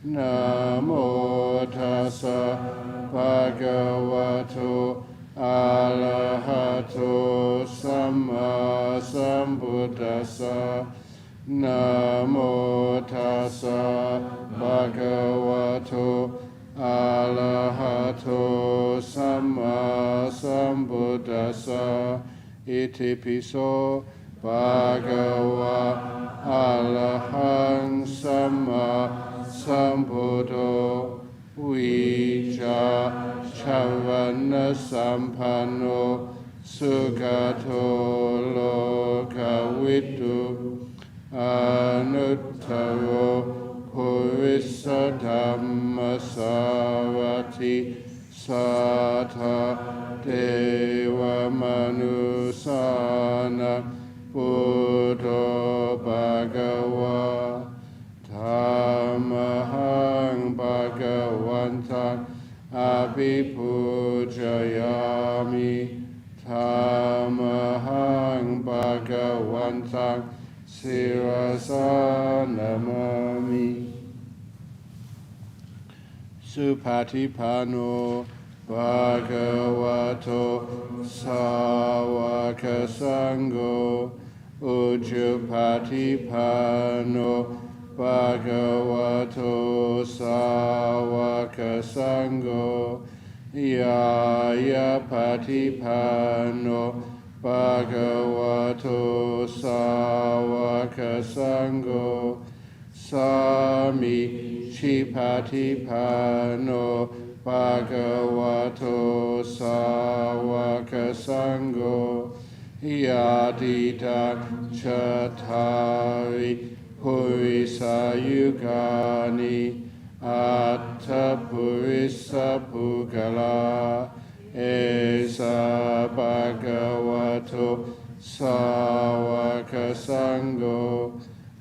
Na mô tassa bhagavato arahato samma sambuddhassa. Na mô tassa bhagavato arahato samma sambuddhassa. Iti piso bhagava arahang samma sambuddho vijja chavana sampanno sugato lokavidu anuttaro purissa dhamma sarvati sata deva manusana buddho bhagava dhammahang bhagavantang abhipujayami dhammahang bhagavantang sirasa namami. Supatipano bhagavato sāvaka sangho ujjapatipano bhagavato sāvaka sangho yāyapatipano bhagavato sāvaka sangho sami chipatipano bhagavato sāvaka sangho yadita chattari purisa yugani atta purisa pugala esa bhagavato sāvaka sangho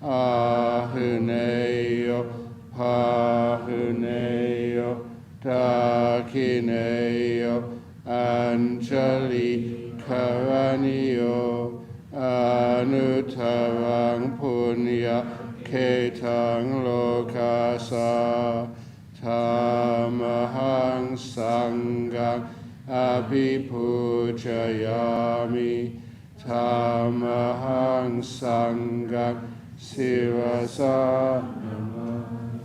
ahuneyo pahuneyo dakineyo anjali karaniyo anuttarang punya ketang lokasa tamahang sangang abhipujayami tamahang sangang sirasa namami.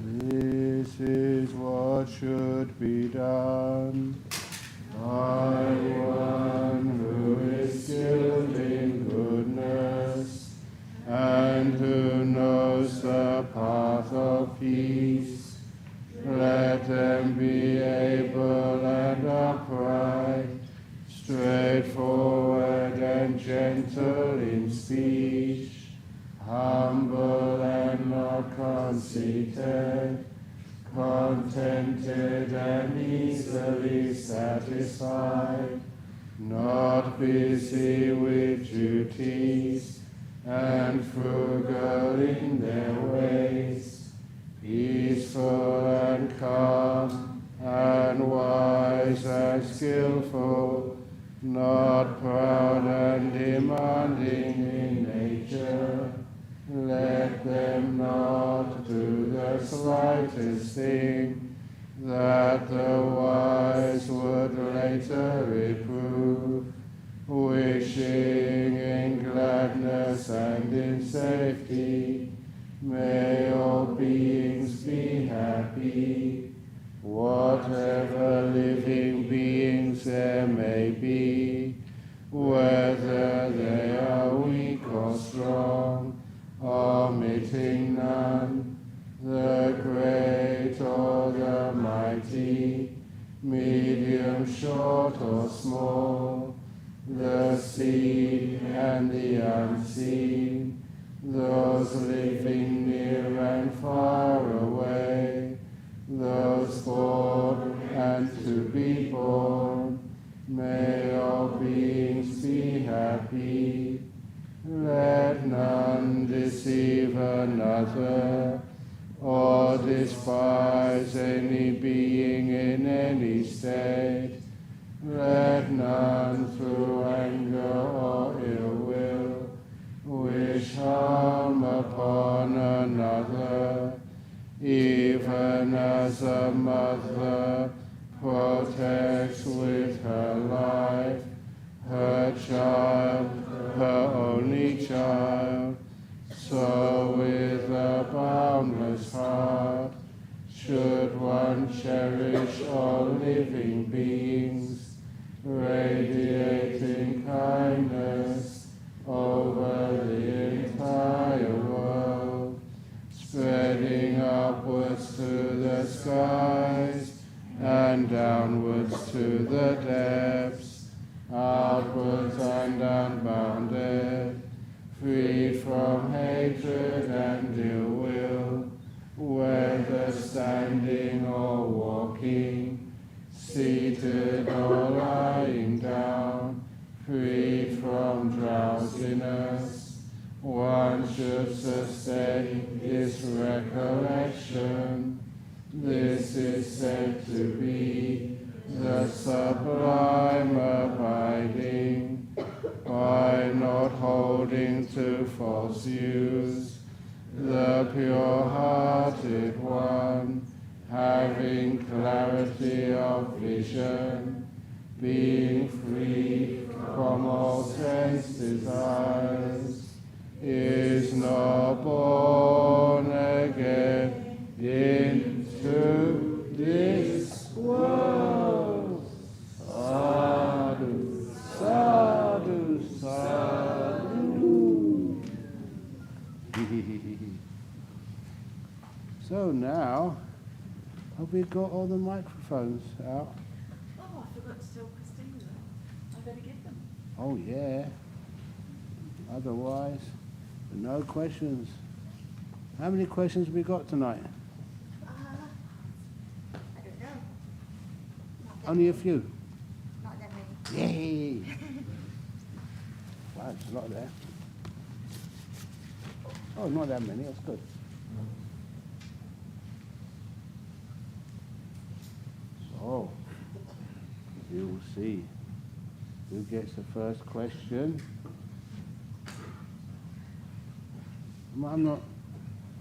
This is what should be done by one who is skilled in goodness and who knows the path of peace. Let them be able and upright, straightforward and gentle in speech, humble and not conceited, contented and easily satisfied, not busy with duties, and frugal in their ways, peaceful and calm, and wise and skillful, not proud and demanding in nature. Let them not do the slightest thing that the wise would later reprove, wishing in gladness and in safety. May all beings be happy. Whatever living beings there may be, whether they are weak or strong, omitting none, the great or the mighty, medium, short or small, the seen and the unseen, those living near and far away, those born and to be born, may all beings be happy. Let none deceive another. another, or despise any being in any state. Let none through anger or ill will wish harm upon another, even as a mother protects with her life her child, her only child, so with a boundless heart should one cherish all living beings, radiating kindness over the entire world, spreading upwards to the skies and downwards to the depths, outwards and unbounded, free from hatred and ill will, whether standing or walking, seated or lying down, free from drowsiness. One should sustain this recollection. This is said to be the sublime abiding, by not holding to false views, the pure-hearted one, having clarity of vision, being free from all sense desires, is not born again into this world. Sadhu, sadhu, sadhu. So now, have we got all the microphones out? Oh, I forgot to tell Christina. I better get them. Oh yeah. Otherwise, no questions. How many questions have we got tonight? I don't know. Only a few. Not that many. Yay! Wow, there's a lot there. Oh, not that many, that's good. So, you will see who gets the first question. I'm not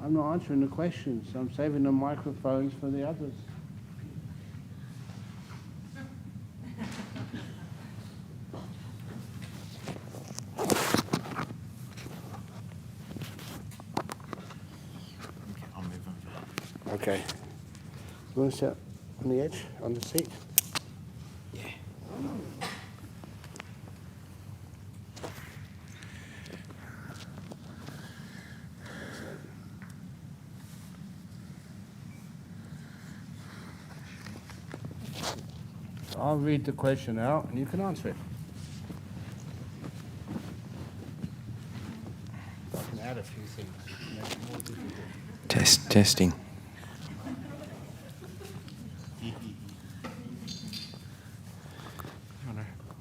answering the questions. I'm saving the microphones for the others. I'll move over. Okay. You want to sit on the edge, on the seat? Yeah. I'll read the question out and you can answer it. I can add a few things to make it more difficult. Testing.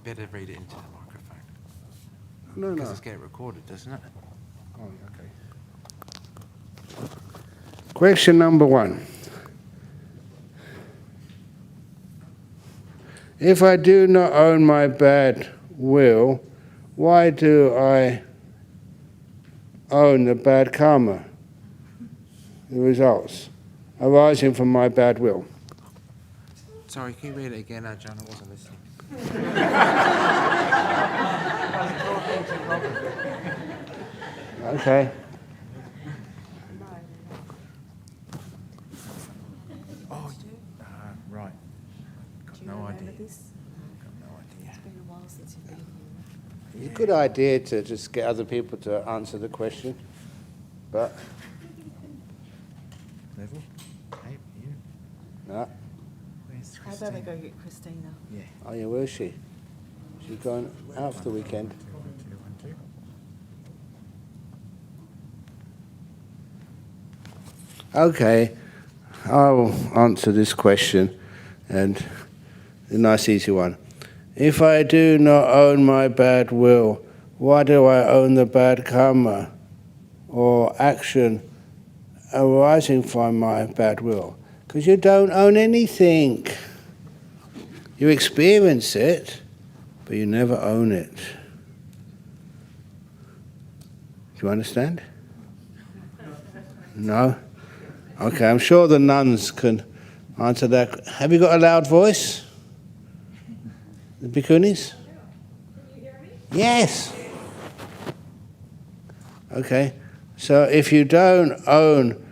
Better read it into the microphone. No. Because it's getting recorded, doesn't it? Oh, okay. Question number 1. If I do not own my bad will, why do I own the bad karma, the results arising from my bad will? Sorry, can you read it again, Ajahn? I wasn't listening. Okay. Oh, right. Got no idea. This? Got no idea. It's been a while since you've been here. It's a good idea to just get other people to answer the question, but Level? Hey, you? no. Where's How Christine? about I go get Christina? Yeah. Oh yeah, where is she? She's going out for the weekend. 1, 2, 1, 2. Okay, I'll answer this question, and a nice easy one. If I do not own my bad will, why do I own the bad karma or action arising from my bad will? Because you don't own anything. You experience it, but you never own it. Do you understand? No? Okay, I'm sure the nuns can answer that. Have you got a loud voice? The bhikkhunis? Can you hear me? Yes. Okay. So if you don't own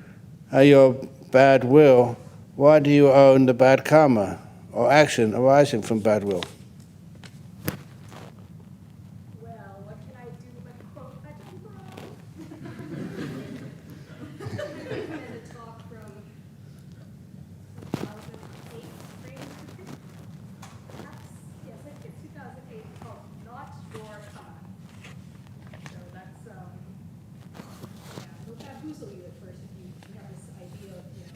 your bad will, why do you own the bad karma or action arising from bad will? Well, what can I do but quote Ajahn Brahm? And a talk from 2008, perhaps? Yes, I think it's 2008, called Not Your Karma. So that's, we'll bamboozle you at first if you have this idea of, this is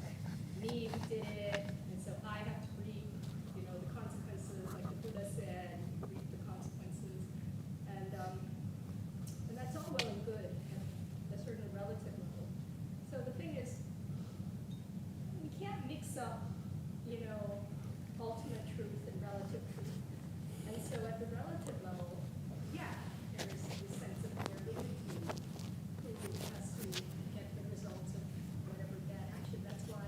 like me who did it, and so I have to reap, the consequences, like the Buddha said, you reap the consequences. And that's all well and good at a certain relative level. So the thing is, we can't mix up, ultimate truth and relative truth. And so at the relative level, yeah, there is this sense of where who has to get the results of whatever bad action. That's why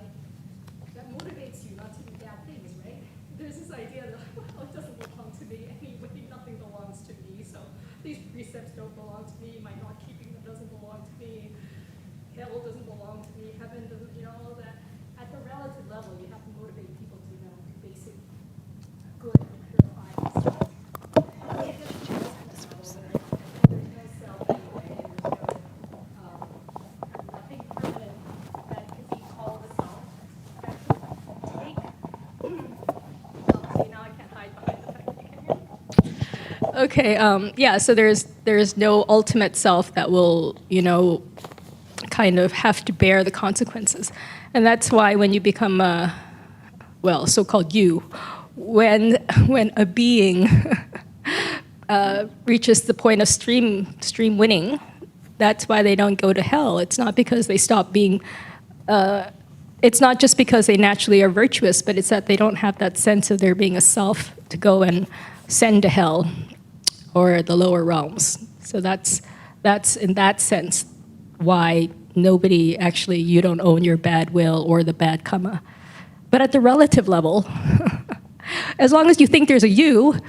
that motivates you not to do bad things, right? There's this idea that, well, it doesn't belong to me anyway, nothing belongs to me, so these precepts don't belong to me, my not keeping them doesn't belong to me, hell doesn't belong to me, heaven doesn't, all of that. At the relative level, you have to motivate people to, do basic good and purify themselves. There's no self anyway, there's nothing permanent that can be called a self. Take. See, now I can't hide behind the fact that you can't hear me. Okay, so there's no ultimate self that will, kind of have to bear the consequences. And that's why when you become so-called you, when a being reaches the point of stream winning, that's why they don't go to hell. It's not because they stop being, it's not just because they naturally are virtuous, but it's that they don't have that sense of there being a self to go and send to hell or the lower realms. So that's in that sense why nobody actually, you don't own your bad will or the bad karma. But at the relative level, as long as you think there's a you,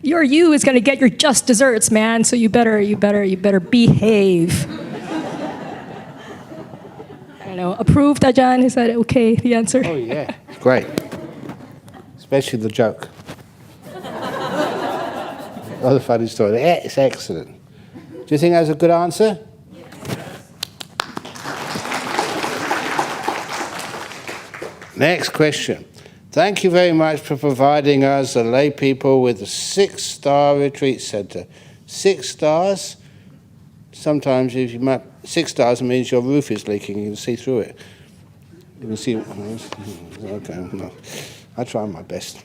your you is going to get your just desserts, man. So you better behave. I don't know. Approved, Ajahn? Is that okay? The answer? Oh yeah, great. Especially the joke. Another funny story. Yeah, it's excellent. Do you think that's a good answer? Next question. Thank you very much for providing us, the lay people, with a 6-star retreat center. 6 stars? Sometimes if you map 6 stars, it means your roof is leaking. You can see through it. You can see. Okay, no. I try my best.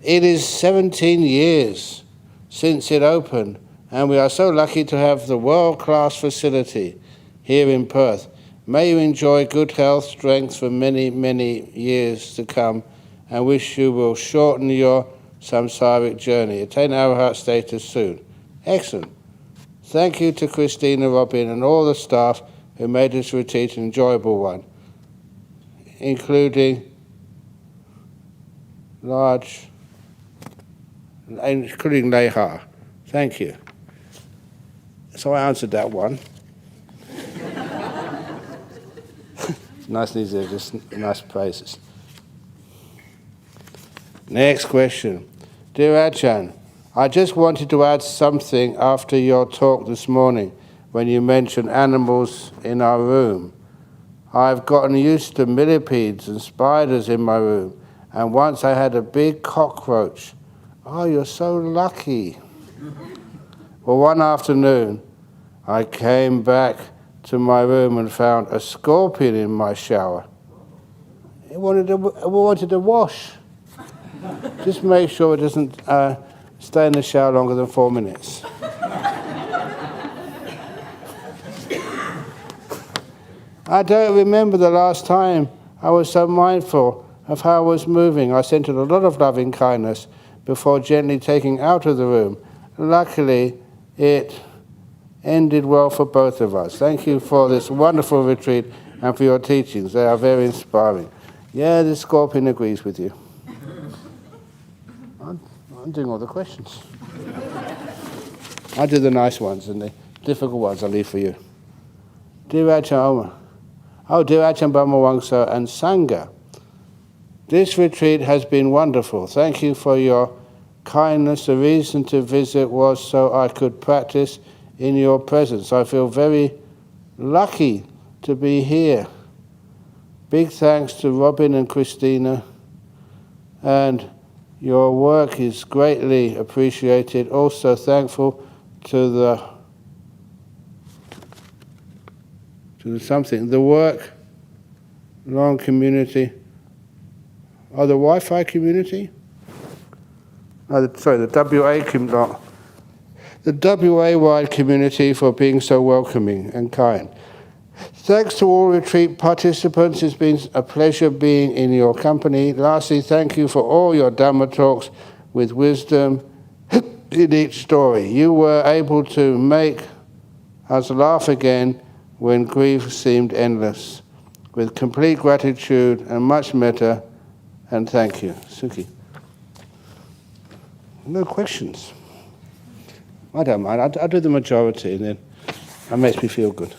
It is 17 years since it opened, and we are so lucky to have the world-class facility here in Perth. May you enjoy good health, strength for many, many years to come, and wish you will shorten your samsaric journey. Attain Arhat status soon. Excellent. Thank you to Christina, Robin, and all the staff who made this retreat an enjoyable one, including Leha. Thank you. So I answered that one. Nice, these are just nice praises. Next question. Dear Ajahn, I just wanted to add something after your talk this morning when you mentioned animals in our room. I've gotten used to millipedes and spiders in my room, and once I had a big cockroach. Oh, you're so lucky. Well, one afternoon, I came back to my room and found a scorpion in my shower. It wanted to wash. Just make sure it doesn't stay in the shower longer than 4 minutes. I don't remember the last time I was so mindful of how I was moving. I centered a lot of loving kindness before gently taking out of the room. Luckily, it ended well for both of us. Thank you for this wonderful retreat and for your teachings. They are very inspiring. Yeah, the Scorpion agrees with you. I'm doing all the questions. I do the nice ones, and the difficult ones I leave for you. Dear Ajahn Brahm Wangsa and Sangha, this retreat has been wonderful. Thank you for your kindness. The reason to visit was so I could practice in your presence. I feel very lucky to be here. Big thanks to Robin and Christina, and your work is greatly appreciated. Also thankful to the work long community. Oh, the Wi-Fi community? Oh, the WA the WA-wide community for being so welcoming and kind. Thanks to all retreat participants. It's been a pleasure being in your company. Lastly, thank you for all your Dhamma talks with wisdom in each story. You were able to make us laugh again when grief seemed endless. With complete gratitude and much metta, and thank you. Suki. No questions. I don't mind. I'll do the majority, and then that makes me feel good.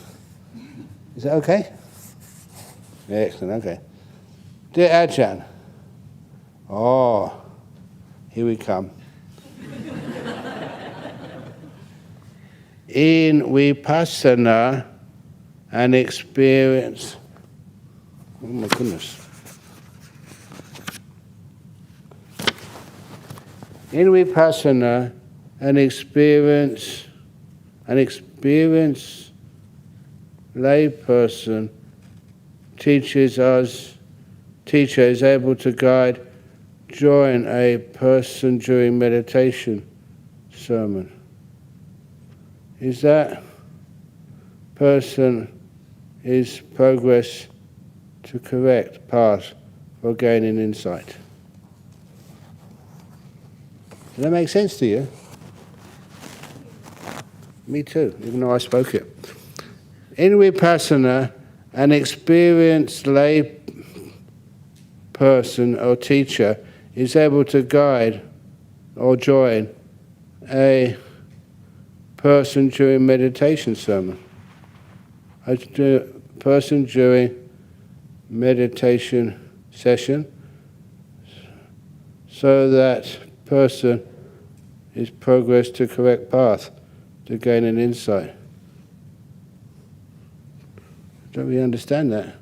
Is that okay? Excellent, okay. Dear Ajahn, oh, here we come. In Vipassana, an experience, oh my goodness. In Vipassana, an experienced layperson teacher is able to guide, join a person during meditation sermon. Is that person is progress to correct path for gaining insight? Does that make sense to you? Me too, even though I spoke it. In Vipassana, an experienced lay person or teacher is able to guide or join a person during meditation sermon. A person during meditation session, so that person is progress to correct path to gain an insight. Don't really understand that.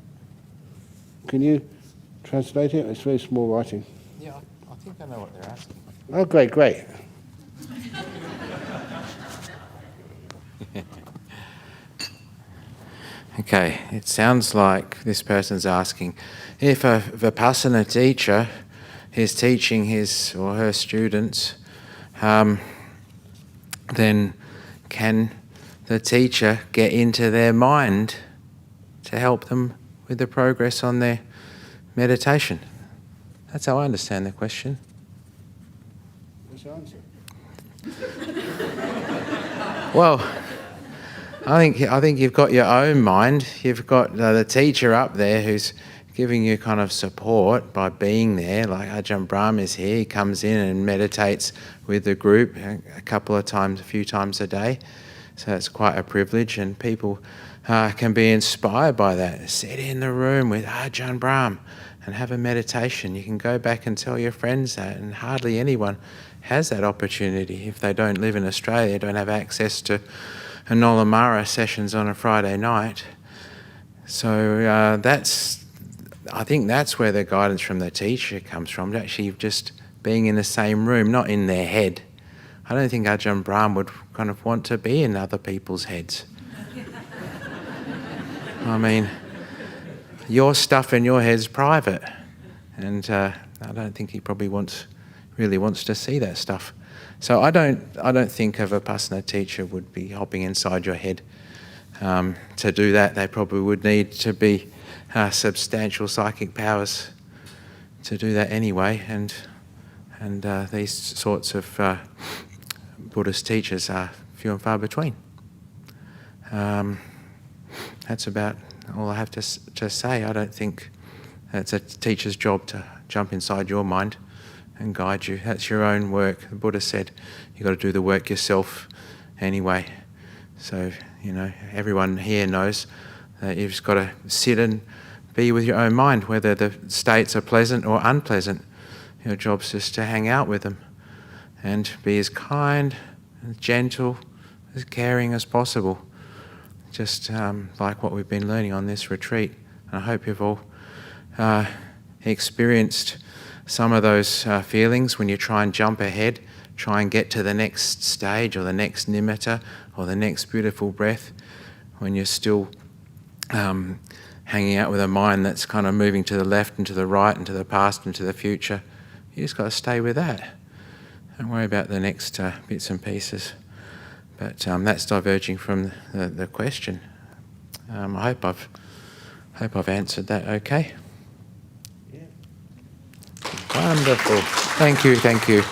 Can you translate it? It's very small writing. Yeah, I think I know what they're asking. Oh, great. Okay, it sounds like this person's asking if a Vipassana teacher is teaching his or her students, then can the teacher get into their mind to help them with the progress on their meditation? That's how I understand the question. What's the answer? Well, I think you've got your own mind. You've got the teacher up there who's giving you kind of support by being there. Like Ajahn Brahm is here. He comes in and meditates with the group a few times a day. So it's quite a privilege, and people can be inspired by that. Sit in the room with Ajahn Brahm and have a meditation. You can go back and tell your friends that, and hardly anyone has that opportunity if they don't live in Australia, don't have access to Anolamara sessions on a Friday night. So I think that's where the guidance from the teacher comes from, actually just being in the same room, not in their head. I don't think Ajahn Brahm would kind of want to be in other people's heads. I mean, your stuff in your head's private, and I don't think he probably really wants to see that stuff. So I don't think a Vipassana teacher would be hopping inside your head To do that, they probably would need to be substantial psychic powers to do that anyway, and these sorts of Buddhist teachers are few and far between. That's about all I have to say. I don't think it's a teacher's job to jump inside your mind and guide you. That's your own work. The Buddha said you've got to do the work yourself anyway. So, everyone here knows that you've just got to sit and be with your own mind, whether the states are pleasant or unpleasant. Your job's just to hang out with them and be as kind, as gentle, as caring as possible. Just like what we've been learning on this retreat. And I hope you've all experienced some of those feelings when you try and jump ahead, try and get to the next stage or the next nimitta or the next beautiful breath, when you're still hanging out with a mind that's kind of moving to the left and to the right and to the past and to the future. You just got to stay with that. Don't worry about the next bits and pieces. But that's diverging from the question. I hope I've answered that okay. Yeah. Wonderful. Thank you.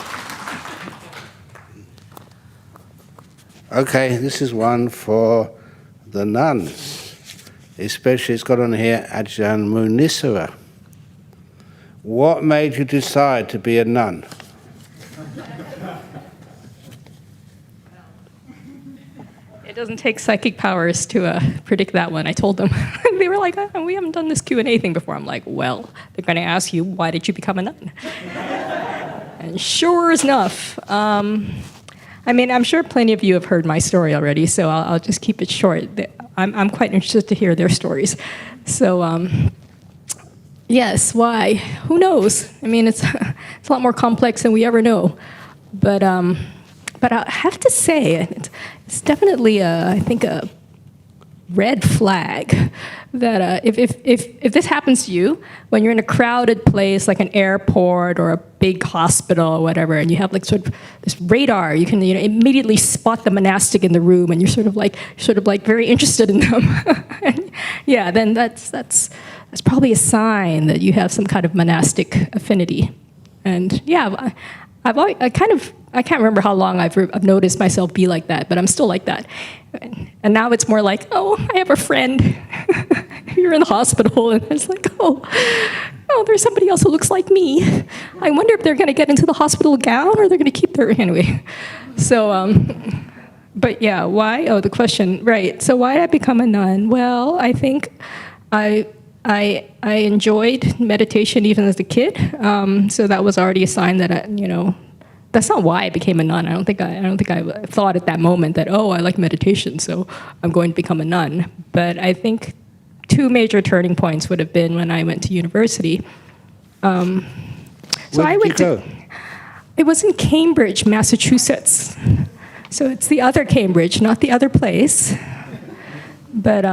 Okay, this is one for the nuns. Especially, it's got on here, Ajahn Munisara. What made you decide to be a nun? It doesn't take psychic powers to predict that one. I told them. They were like, oh, we haven't done this Q&A thing before. I'm like, well, they're going to ask you, why did you become a nun? And sure enough, I'm sure plenty of you have heard my story already, so I'll just keep it short. I'm quite interested to hear their stories. So, yes, why? Who knows? It's a lot more complex than we ever know. But I have to say, it's definitely, I think, a red flag that if this happens to you, when you're in a crowded place like an airport or a big hospital or whatever, and you have like sort of this radar, you can immediately spot the monastic in the room, and you're sort of like very interested in them. And yeah, then that's probably a sign that you have some kind of monastic affinity. And yeah, I can't remember how long I've noticed myself be like that, but I'm still like that. And now it's more like, oh, I have a friend. You're in the hospital, and it's like, oh, there's somebody else who looks like me. I wonder if they're going to get into the hospital gown or they're going to keep their anyway. So, but yeah, why? Oh, the question, right? So why did I become a nun? Well, I think I enjoyed meditation even as a kid, so that was already a sign that that's not why I became a nun. I don't think I thought at that moment that, oh, I like meditation, so I'm going to become a nun. But I think two major turning points would have been when I went to university. Where did you go? It was in Cambridge, Massachusetts. So it's the other Cambridge, not the other place. But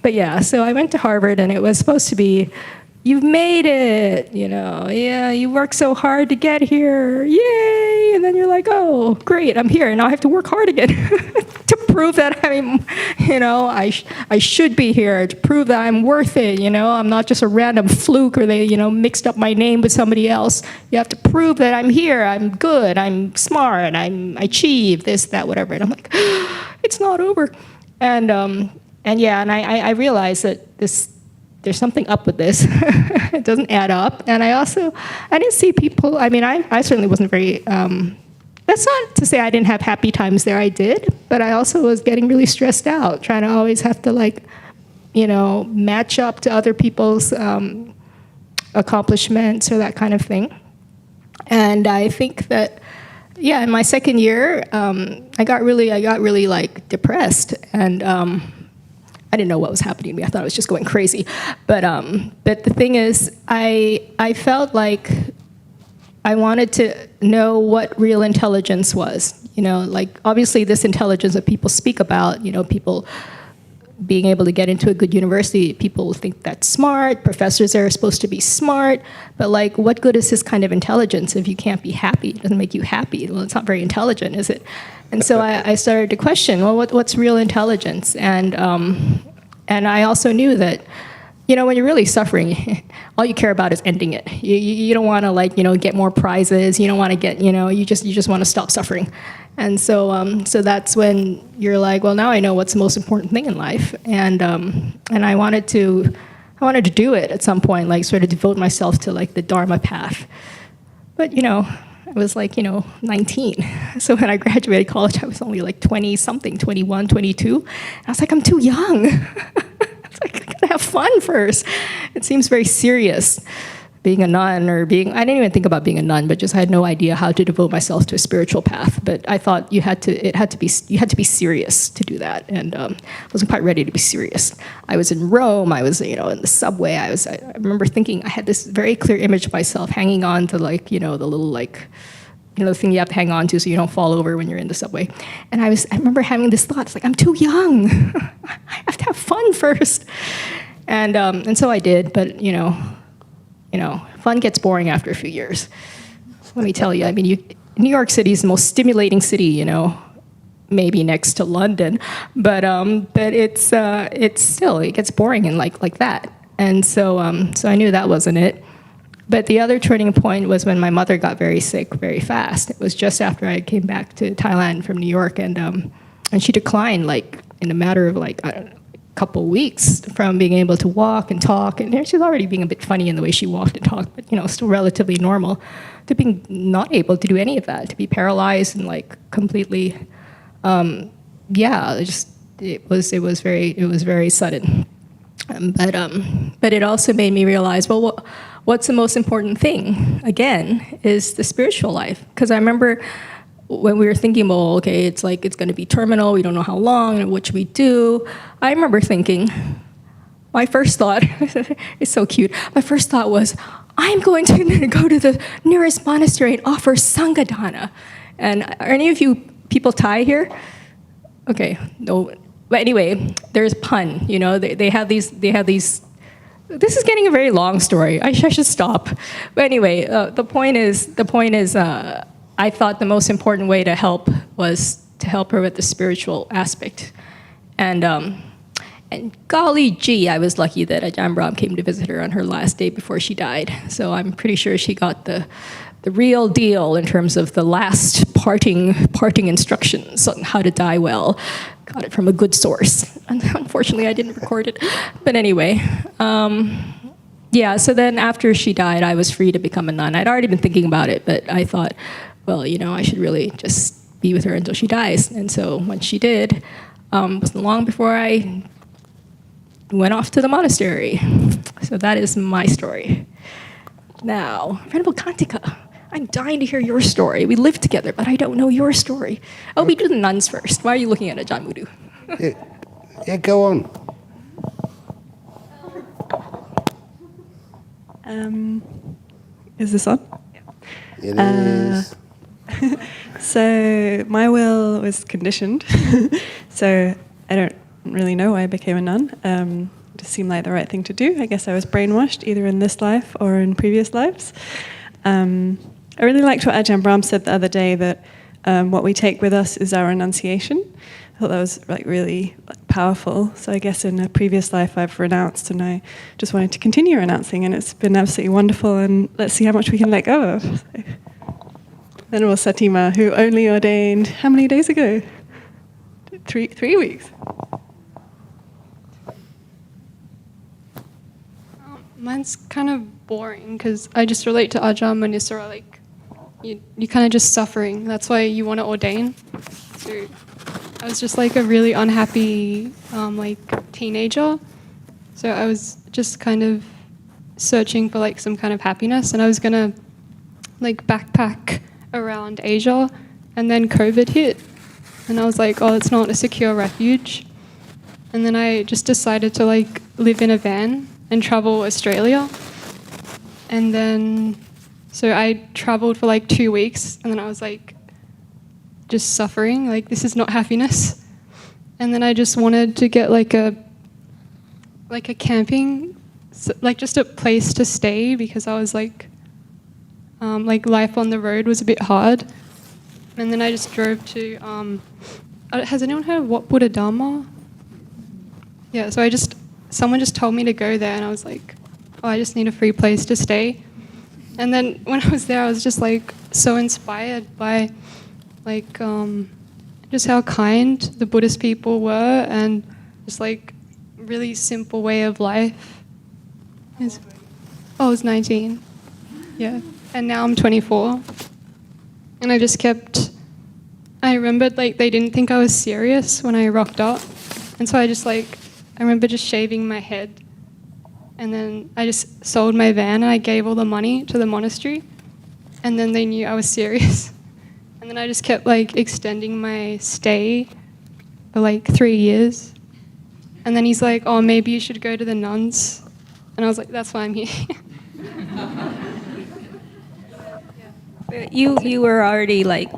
yeah, so I went to Harvard, and it was supposed to be, you've made it, yeah, you worked so hard to get here, yay! And then you're like, oh, great, I'm here, and now I have to work hard again to prove that I should be here, to prove that I'm worth it, I'm not just a random fluke, or they, mixed up my name with somebody else. You have to prove that I'm here, I'm good, I'm smart, I achieve this, that, whatever. And I'm like, it's not over. And I realized that there's something up with this. It doesn't add up. And I didn't see people, I certainly wasn't very, that's not to say I didn't have happy times there, I did, but I also was getting really stressed out, trying to always have to match up to other people's accomplishments or that kind of thing. And I think that, yeah, in my second year, I got really like depressed, and I didn't know what was happening to me. I thought I was just going crazy. But the thing is, I felt like I wanted to know what real intelligence was. Like, obviously this intelligence that people speak about, people being able to get into a good university, people think that's smart, professors are supposed to be smart, but like, what good is this kind of intelligence if you can't be happy? It doesn't make you happy. Well, it's not very intelligent, is it? And so I started to question, well, what's real intelligence? And I also knew that, when you're really suffering, all you care about is ending it. You don't want to get more prizes. You don't want to get, you just want to stop suffering. And so that's when you're like, well, now I know what's the most important thing in life. And I wanted to do it at some point, like sort of devote myself to like the Dharma path. But, I was 19. So when I graduated college, I was only like 20-something, 21, 22. I was like, I'm too young. It's like, I gotta have fun first. It seems very serious, being a nun I didn't even think about being a nun, but just I had no idea how to devote myself to a spiritual path. But I thought you had to be serious to do that. And I wasn't quite ready to be serious. I was in Rome, I was, in the subway. I remember thinking, I had this very clear image of myself hanging on to the little the thing you have to hang on to so you don't fall over when you're in the subway. And I remember having this thought, it's like, I'm too young. I have to have fun first. And so I did, but fun gets boring after a few years. Let me tell you, New York City is the most stimulating city, maybe next to London, but it's still, it gets boring and like that. And so I knew that wasn't it. But the other turning point was when my mother got very sick very fast. It was just after I came back to Thailand from New York, and she declined in a matter of a couple weeks from being able to walk and talk. And she's already being a bit funny in the way she walked and talked, but still relatively normal, to being not able to do any of that, to be paralyzed and completely, it was very sudden. But it also made me realize, well, what's the most important thing, again, is the spiritual life. Because I remember when we were thinking, well, okay, it's going to be terminal, we don't know how long, and what should we do? I remember thinking, my first thought, it's so cute, my first thought was, I'm going to go to the nearest monastery and offer Sangha. And are any of you people Thai here? Okay, no. But anyway, there's a pun, they have these, this is getting a very long story. I should stop. But anyway, the point is, I thought the most important way to help was to help her with the spiritual aspect. And golly gee, I was lucky that Ajahn Brahm came to visit her on her last day before she died. So I'm pretty sure she got the real deal in terms of the last parting instructions on how to die well. Got it from a good source. Unfortunately, I didn't record it. But anyway, so then after she died, I was free to become a nun. I'd already been thinking about it, but I thought, well, I should really just be with her until she dies. And so when she did, it wasn't long before I went off to the monastery. So that is my story. Now, Venerable Kantika, I'm dying to hear your story. We live together, but I don't know your story. Oh, we do the nuns first. Why are you looking at Ajahn Mudu? Yeah, go on. Is this on? It is. So my will was conditioned. So I don't really know why I became a nun. It just seemed like the right thing to do. I guess I was brainwashed either in this life or in previous lives. I really liked what Ajahn Brahm said the other day, that what we take with us is our renunciation. I thought that was really powerful. So I guess in a previous life I've renounced, and I just wanted to continue renouncing, and it's been absolutely wonderful, and let's see how much we can let go of. So, Venerable Satima, who only ordained how many days ago? 3 weeks. Mine's kind of boring because I just relate to Ajahn Munisara, you kind of just suffering. That's why you want to ordain. So I was just a really unhappy teenager. So I was just kind of searching for some kind of happiness, and I was gonna backpack around Asia, and then COVID hit, and I was like, oh, it's not a secure refuge. And then I just decided to live in a van and travel Australia. And then, so I traveled for 2 weeks, and then I was just suffering, this is not happiness. and then I just wanted to get like a camping, like just a place to stay, because I was like life on the road was a bit hard. And then I just drove to, has anyone heard of Wat Buddha Dharma? Yeah, so someone just told me to go there, and I was like, oh, I just need a free place to stay. And then when I was there, I was just like so inspired by like just how kind the Buddhist people were, and just like really simple way of life. I was 19. Yeah. And now I'm 24. And I remembered like they didn't think I was serious when I rocked up. And so I remember just shaving my head. And then I just sold my van and I gave all the money to the monastery. And then they knew I was serious. And then I just kept like extending my stay for like 3 years. And then he's like, oh, maybe you should go to the nuns. And I was like, that's why I'm here. You were already like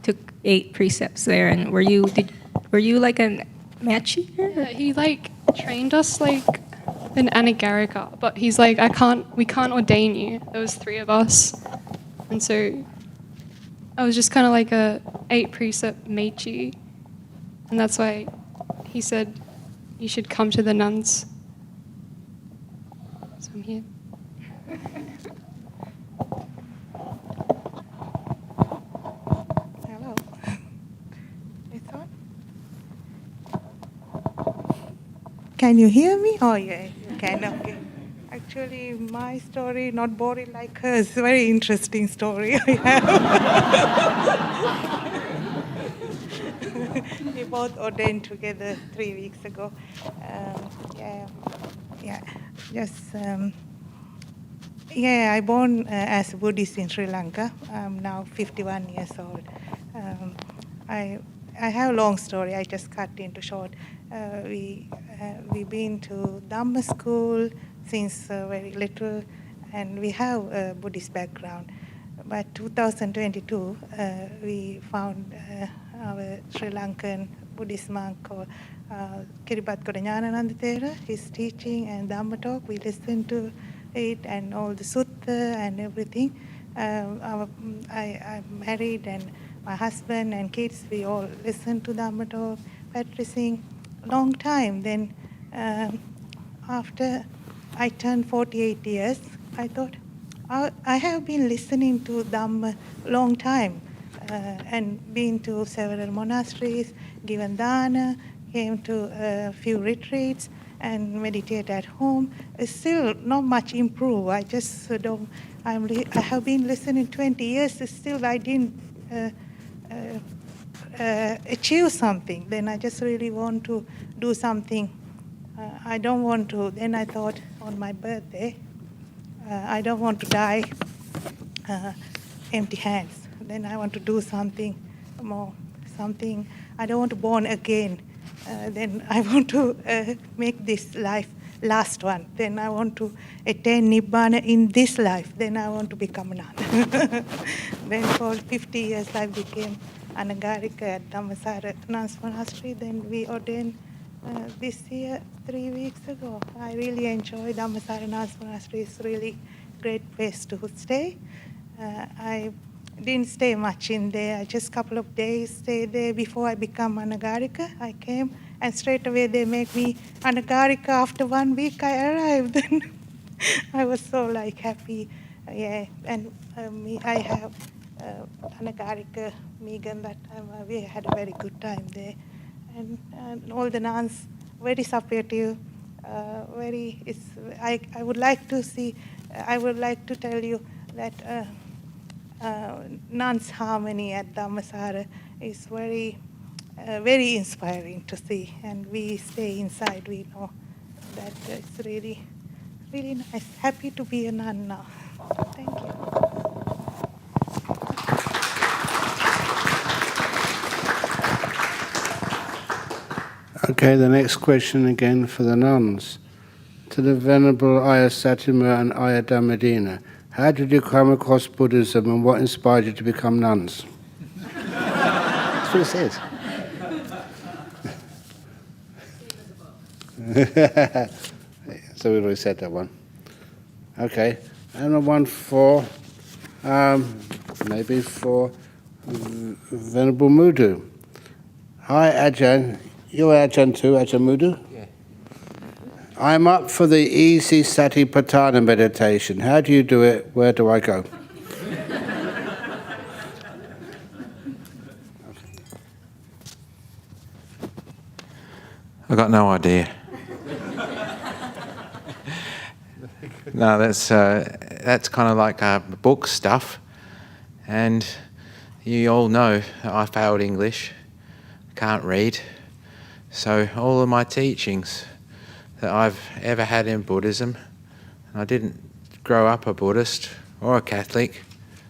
took 8 precepts there, and were you like a machi? Yeah, he like trained us like an anagarika, but he's like, we can't ordain you. There was 3 of us, and so I was just kind of like a 8 precept mechi, and that's why he said you should come to the nuns. So I'm here. Hello. It's on? Can you hear me? Oh, yeah, you can. Okay. Actually, my story, not boring like hers, very interesting story I have. We both ordained together 3 weeks ago. I born as a Buddhist in Sri Lanka. I'm now 51 years old. I have a long story. I just cut into short. We've been to Dhamma school since very little, and we have a Buddhist background. But 2022, we found our Sri Lankan Buddhist monk called Kiribatkoda Jnanananda. His teaching and Dhamma talk, we listened to it, and all the sutta and everything. I'm married, and my husband and kids, we all listen to Dhamma talk, practicing long time. Then after I turned 48 years, I thought, I have been listening to Dhamma long time, and been to several monasteries, given dana, came to a few retreats, and meditate at home. It's still not much improved. I just don't. I have been listening 20 years. Still, I didn't achieve something. Then I just really want to do something. I don't want to. Then I thought on my birthday, I don't want to die empty hands. Then I want to do something more. Something. I don't want to born again. Then I want to make this life last one. Then I want to attain Nibbana in this life. Then I want to become a nun. Then for 50 years I became Anagarika at Dhammasara Nuns Monastery. Then we ordained this year 3 weeks ago. I really enjoy Dhammasara Nuns Monastery. It's really great place to stay. I didn't stay much in there. Just a couple of days stayed there before I become Anagarika. I came, and straight away they make me Anagarika. After 1 week I arrived. I was so happy. And I have Anagarika Megan that time. We had a very good time there. And all the nuns, very supportive. I would like to tell you that nuns' harmony at Dhammasara is very inspiring to see, and we stay inside. We know that it's really, really nice. Happy to be a nun now. Thank you. Okay, the next question again for the nuns. To the Venerable Ayya Satima and Ayya Dhammadina, how did you come across Buddhism, and what inspired you to become nuns? That's what it says. So we already said that one. Okay, and the one for, maybe for Venerable Mudu. Hi, Ajahn. You're Ajahn too, Ajahn Mudu? Yeah. I'm up for the easy Satipatthana meditation. How do you do it? Where do I go? I've got no idea. No, that's kind of like book stuff, and you all know I failed English, can't read, so all of my teachings that I've ever had in Buddhism, and I didn't grow up a Buddhist or a Catholic,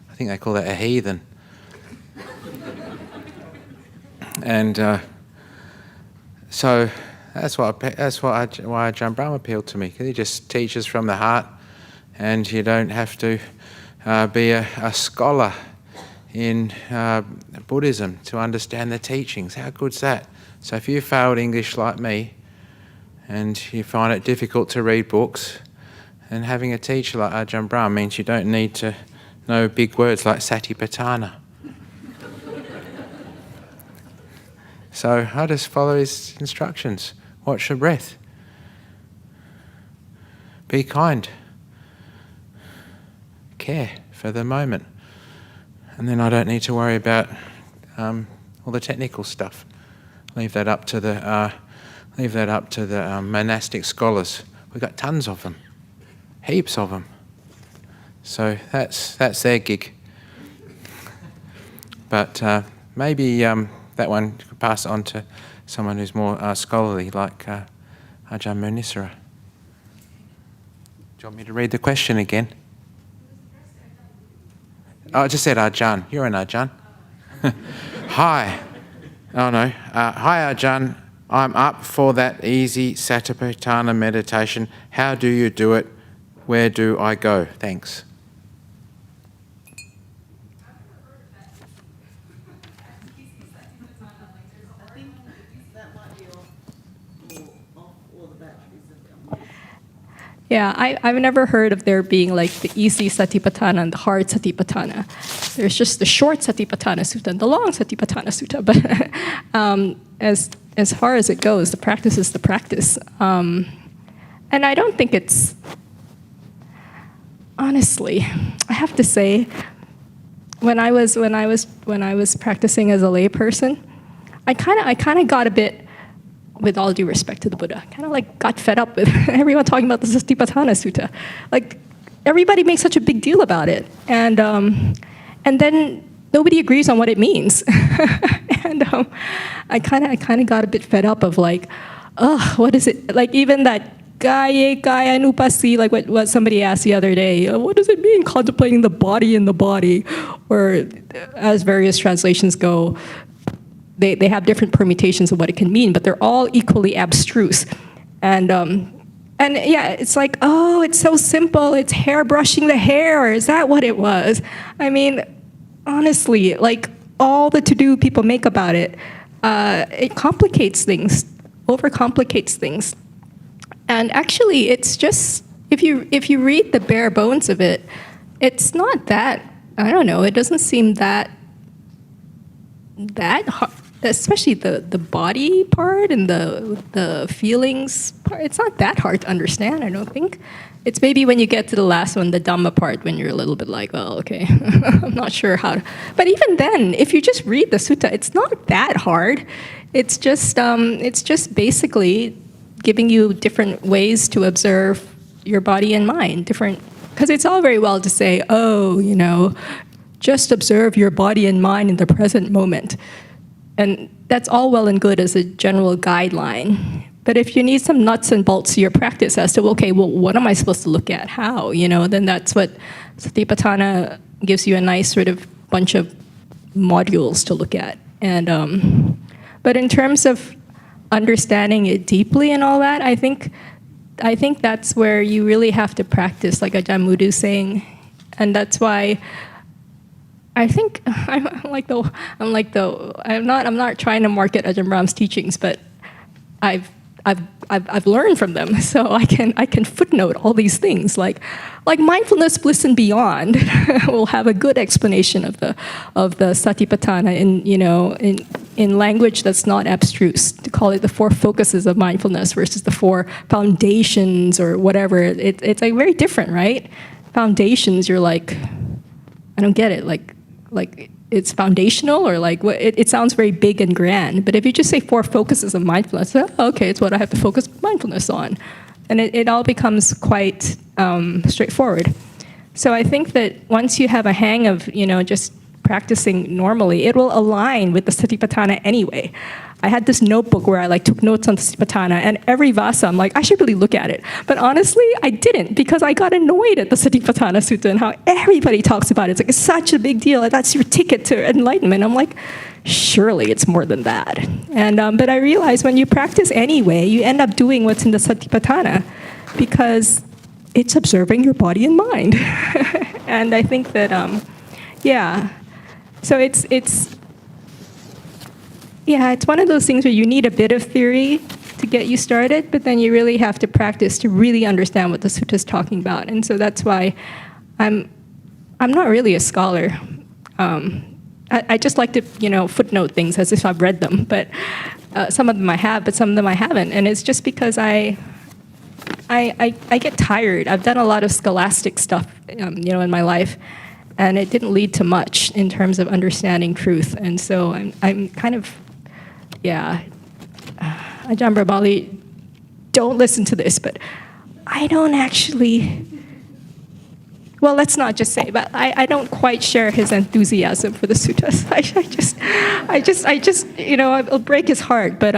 I think they call that a heathen, and so why Ajahn Brahm appealed to me, because he just teaches from the heart, and you don't have to be a scholar in Buddhism to understand the teachings. How good's that? So if you failed English like me, and you find it difficult to read books, then having a teacher like Ajahn Brahm means you don't need to know big words like Satipatthana. So I just follow his instructions. Watch the breath. Be kind. Care for the moment. And then I don't need to worry about all the technical stuff. Leave that up to the monastic scholars. We've got tons of them, heaps of them. So that's their gig. But maybe that one could pass it on to someone who's more scholarly, like Ajahn Munisara. Do you want me to read the question again? Oh, I just said Ajahn. You're an Ajahn. Hi. Oh no. Hi Ajahn. I'm up for that easy Satipatthana meditation. How do you do it? Where do I go? Thanks. Yeah, I've never heard of there being like the easy Satipatthana and the hard Satipatthana. There's just the short Satipatthana Sutta and the long Satipatthana Sutta. But as far as it goes, the practice is the practice. And I don't think it's, honestly, I have to say, when I was practicing as a layperson, I kind of got a bit, with all due respect to the Buddha, kind of like got fed up with everyone talking about the Satipatthana Sutta. Like, everybody makes such a big deal about it, and then nobody agrees on what it means. And I kind of got a bit fed up of like, what is it? Like, even that kaya anupasi, like what somebody asked the other day, what does it mean contemplating the body in the body? Or as various translations go, they have different permutations of what it can mean, but they're all equally abstruse. And yeah, it's like, oh, it's so simple. It's hair brushing the hair. Is that what it was? I mean, honestly, like all the to-do people make about it, it complicates things, overcomplicates things. And actually, it's just, if you read the bare bones of it, it's not that, I don't know, it doesn't seem that hard. Especially the body part and the feelings part, it's not that hard to understand, I don't think. It's maybe when you get to the last one, the Dhamma part, when you're a little bit like, well, okay, I'm not sure how to. But even then, if you just read the sutta, it's not that hard. It's just basically giving you different ways to observe your body and mind, different, because it's all very well to say, oh, just observe your body and mind in the present moment. And that's all well and good as a general guideline. But if you need some nuts and bolts to your practice as to, okay, well, what am I supposed to look at? How? Then that's what Satipatthana gives you, a nice sort of bunch of modules to look at. And but in terms of understanding it deeply and all that, I think that's where you really have to practice, like Ajahn Mudu saying. And that's why I think I'm not trying to market Ajahn Brahm's teachings, but I've learned from them, so I can footnote all these things like mindfulness, bliss, and beyond. Will have a good explanation of the Satipatthana in language that's not abstruse. To call it the 4 focuses of mindfulness versus the 4 foundations or whatever. It's like very different, right? Foundations, you're like, I don't get it. Like it's foundational, or like what? It sounds very big and grand. But if you just say 4 focuses of mindfulness, okay, it's what I have to focus mindfulness on, and it all becomes quite straightforward. So I think that once you have a hang of just practicing normally, it will align with the Satipatthana anyway. I had this notebook where I took notes on the Satipatthana, and every vasa I'm like, I should really look at it. But honestly, I didn't, because I got annoyed at the Satipatthana Sutta and how everybody talks about it. It's like, it's such a big deal. That's your ticket to enlightenment. I'm like, surely it's more than that. And but I realized when you practice anyway, you end up doing what's in the Satipatthana, because it's observing your body and mind. And I think that, so it's one of those things where you need a bit of theory to get you started, but then you really have to practice to really understand what the sutta is talking about. And so that's why I'm not really a scholar. I just like to footnote things as if I've read them, but some of them I have, but some of them I haven't. And it's just because I get tired. I've done a lot of scholastic stuff, in my life, and it didn't lead to much in terms of understanding truth. And so I'm kind of, Ajahn Brahm, don't listen to this, but I don't actually, well, let's not just say, but I don't quite share his enthusiasm for the suttas. I just, I'll break his heart, but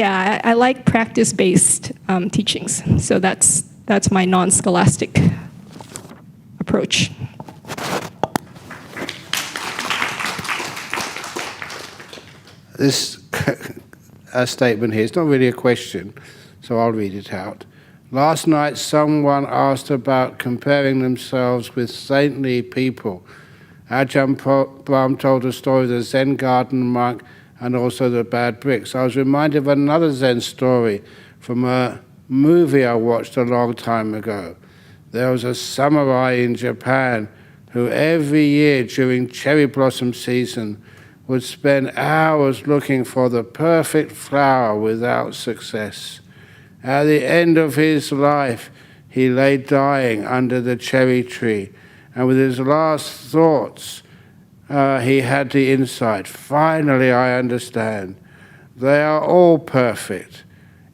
I like practice-based teachings. So that's my non-scholastic approach. This statement here, it's not really a question, so I'll read it out. Last night someone asked about comparing themselves with saintly people. Ajahn Brahm told the story of the Zen garden monk and also the bad bricks. I was reminded of another Zen story from a movie I watched a long time ago. There was a samurai in Japan who every year during cherry blossom season would spend hours looking for the perfect flower without success. At the end of his life, he lay dying under the cherry tree, and with his last thoughts, he had the insight. Finally, I understand. They are all perfect.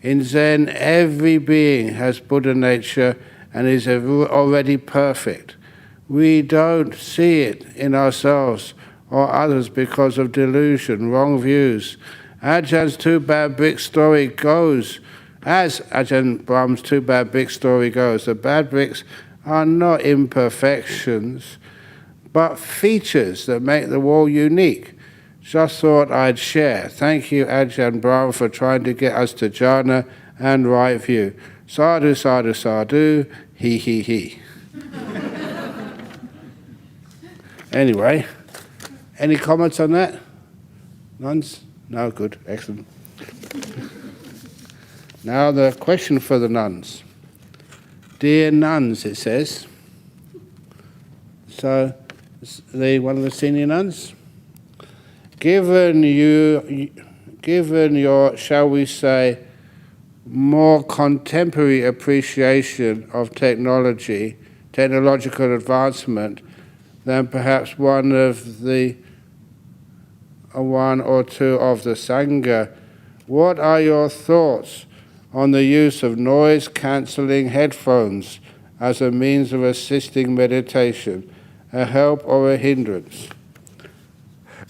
In Zen, every being has Buddha nature and is already perfect. We don't see it in ourselves or others because of delusion, wrong views. Ajahn Brahm's two bad bricks story goes, the bad bricks are not imperfections, but features that make the wall unique. Just thought I'd share. Thank you, Ajahn Brahm, for trying to get us to jhana and right view. Sadhu, sadhu, sadhu, he, he. Anyway, any comments on that? Nuns? No, good, excellent. Now the question for the nuns. Dear nuns, it says. So, one of the senior nuns. Given your, shall we say, more contemporary appreciation of technological advancement than perhaps one or two of the Sangha, what are your thoughts on the use of noise-cancelling headphones as a means of assisting meditation, a help or a hindrance?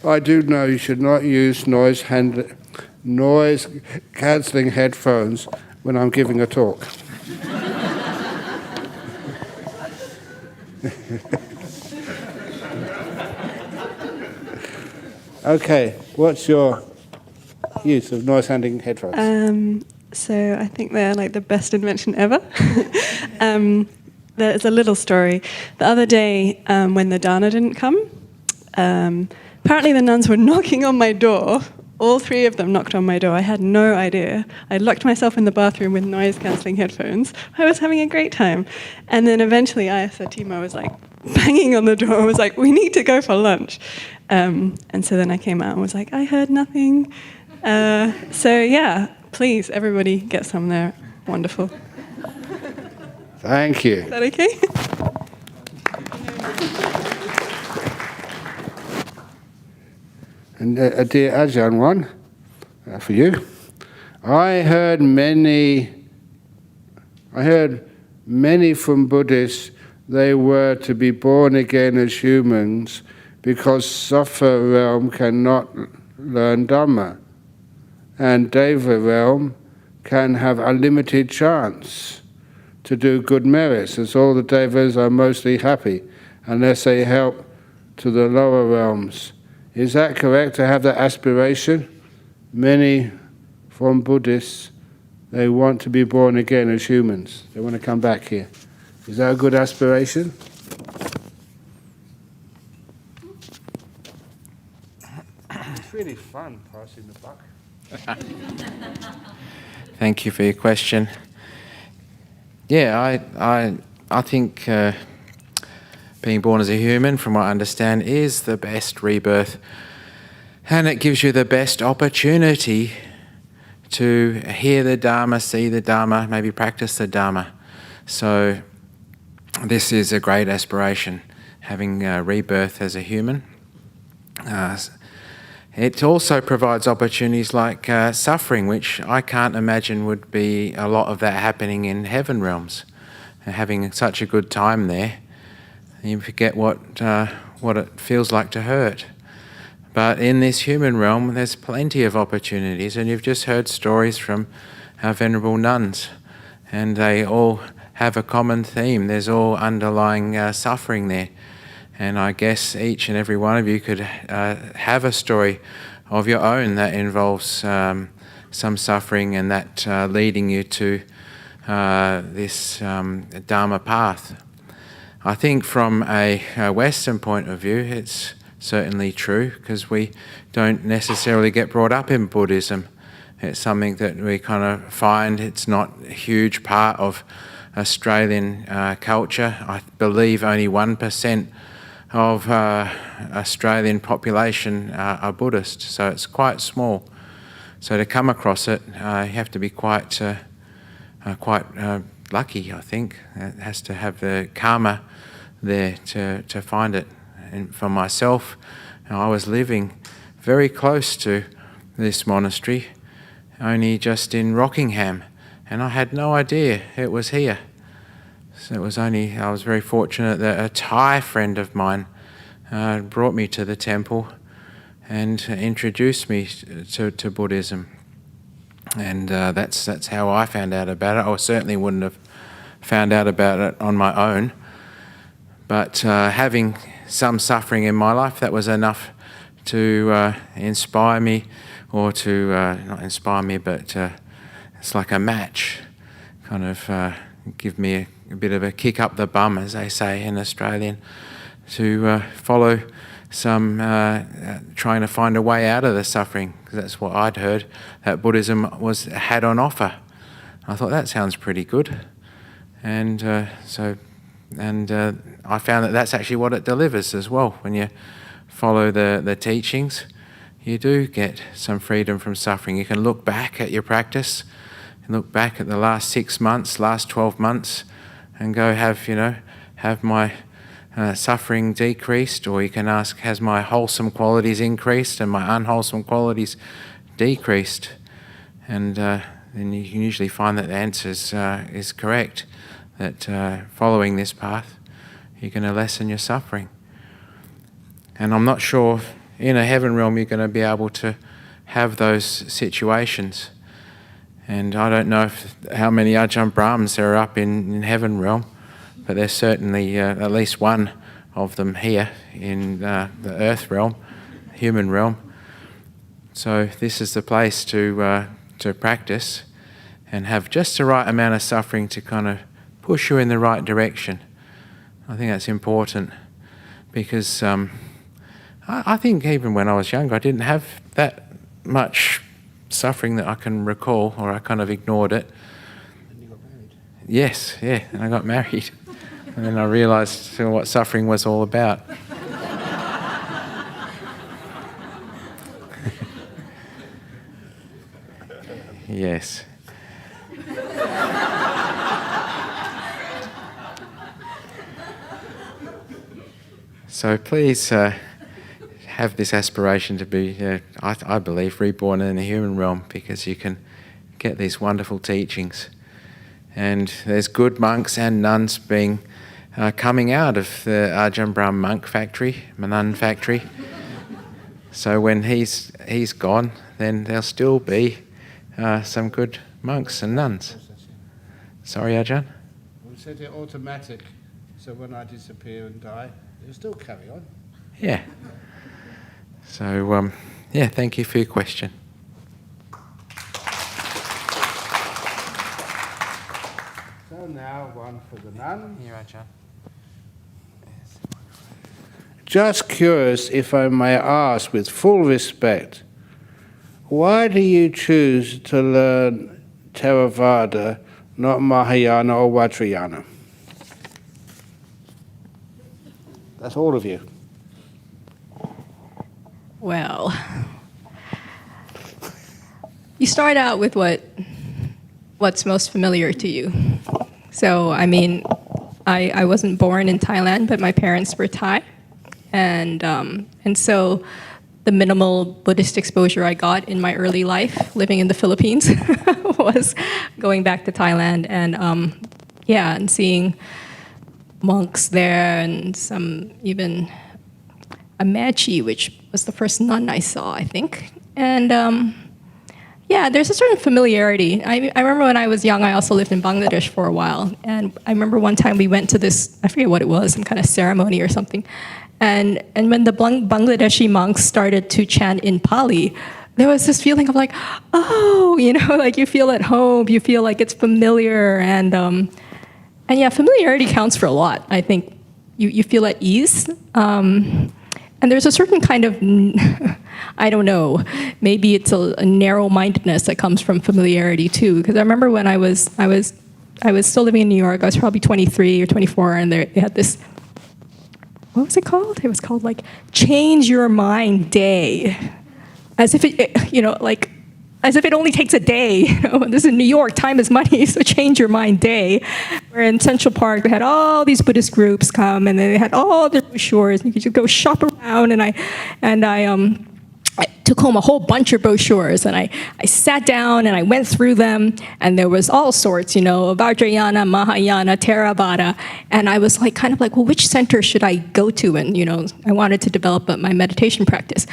I do know you should not use noise-cancelling headphones when I'm giving a talk. Okay, what's your use of noise-cancelling headphones? So I think they're like the best invention ever. There's a little story. The other day, when the Dana didn't come, apparently the nuns were knocking on my door. All three of them knocked on my door. I had no idea. I locked myself in the bathroom with noise-cancelling headphones. I was having a great time. And then eventually Ayasa Tima was like banging on the door and was like, we need to go for lunch. And so then I came out and was like, I heard nothing. So yeah, please, everybody get some there. Wonderful. Thank you. Is that okay? And dear Ajahn, one for you. I heard many from Buddhists they were to be born again as humans because Sattva realm cannot learn Dhamma, and Deva realm can have unlimited chance to do good merits, as all the Devas are mostly happy unless they help to the lower realms. Is that correct, to have that aspiration? Many from Buddhists, they want to be born again as humans. They want to come back here. Is that a good aspiration? It's really fun passing the buck. Thank you for your question. Yeah, I think being born as a human, from what I understand, is the best rebirth. And it gives you the best opportunity to hear the Dharma, see the Dharma, maybe practice the Dharma. So this is a great aspiration, having rebirth as a human. It also provides opportunities like suffering, which I can't imagine would be a lot of that happening in heaven realms. Having such a good time there, you forget what it feels like to hurt. But in this human realm, there's plenty of opportunities, and you've just heard stories from our venerable nuns, and they all have a common theme. There's all underlying suffering there. And I guess each and every one of you could have a story of your own that involves some suffering and that leading you to this Dharma path. I think from a Western point of view, it's certainly true, because we don't necessarily get brought up in Buddhism. It's something that we kind of find it's not a huge part of Australian culture. I believe only 1% of Australian population are Buddhist, so it's quite small. So to come across it, you have to be quite lucky, I think. It has to have the karma there to find it. And for myself, I was living very close to this monastery, only just in Rockingham, and I had no idea it was here. So I was very fortunate that a Thai friend of mine brought me to the temple and introduced me to Buddhism. And that's how I found out about it. I certainly wouldn't have found out about it on my own. But having some suffering in my life, that was enough to inspire me, or to, not inspire me, but it's like a match, kind of give me a bit of a kick up the bum, as they say in Australian, to follow some, trying to find a way out of the suffering, because that's what I'd heard that Buddhism had on offer. I thought that sounds pretty good, and I found that that's actually what it delivers as well. When you follow the teachings, you do get some freedom from suffering. You can look back at your practice, and look back at the last 6 months, last 12 months, and go, have my suffering decreased? Or you can ask, has my wholesome qualities increased and my unwholesome qualities decreased? And then you can usually find that the answer is correct, that following this path, you're going to lessen your suffering. And I'm not sure in a heaven realm you're going to be able to have those situations. And I don't know how many Ajahn Brahms there are up in heaven realm, but there's certainly at least one of them here in the earth realm, human realm. So this is the place to practice and have just the right amount of suffering to kind of push you in the right direction. I think that's important, because I think even when I was younger, I didn't have that much suffering that I can recall, or I kind of ignored it. And you got married. Yes, yeah, and I got married. And then I realised what suffering was all about. Yes. So please have this aspiration to be, I believe, reborn in the human realm, because you can get these wonderful teachings. And there's good monks and nuns coming out of the Ajahn Brahm monk factory, nun factory. So when he's gone, then there'll still be some good monks and nuns. Sorry, Ajahn? We set it automatic, so when I disappear and die, it'll still carry on. Yeah. So, thank you for your question. So now one for the nun. Here, Ajahn. Just curious, if I may ask with full respect, why do you choose to learn Theravada, not Mahayana or Vajrayana? That's all of you. Well, you start out with what's most familiar to you. So, I mean, I wasn't born in Thailand, but my parents were Thai. And so the minimal Buddhist exposure I got in my early life, living in the Philippines, was going back to Thailand and, and seeing monks there, and some even a Machi, which was the first nun I saw, I think. And there's a certain familiarity. I remember when I was young, I also lived in Bangladesh for a while. And I remember one time we went to this, I forget what it was, some kind of ceremony or something. And when the Bangladeshi monks started to chant in Pali, there was this feeling of like, oh, like you feel at home, you feel like it's familiar. And familiarity counts for a lot. I think you feel at ease. And there's a certain kind of, I don't know, maybe it's a narrow-mindedness that comes from familiarity too. Because I remember when I was still living in New York, I was probably 23 or 24, and they had this, what was it called? It was called like Change Your Mind Day. As if it, as if it only takes a day. This is New York, time is money, so Change Your Mind Day. Where in Central Park, they had all these Buddhist groups come, and then they had all their brochures, and you could just go shop around, and I took home a whole bunch of brochures, and I sat down and I went through them, and there was all sorts, Vajrayana, Mahayana, Theravada, and I was kind of like, well, which center should I go to? And, I wanted to develop my meditation practice.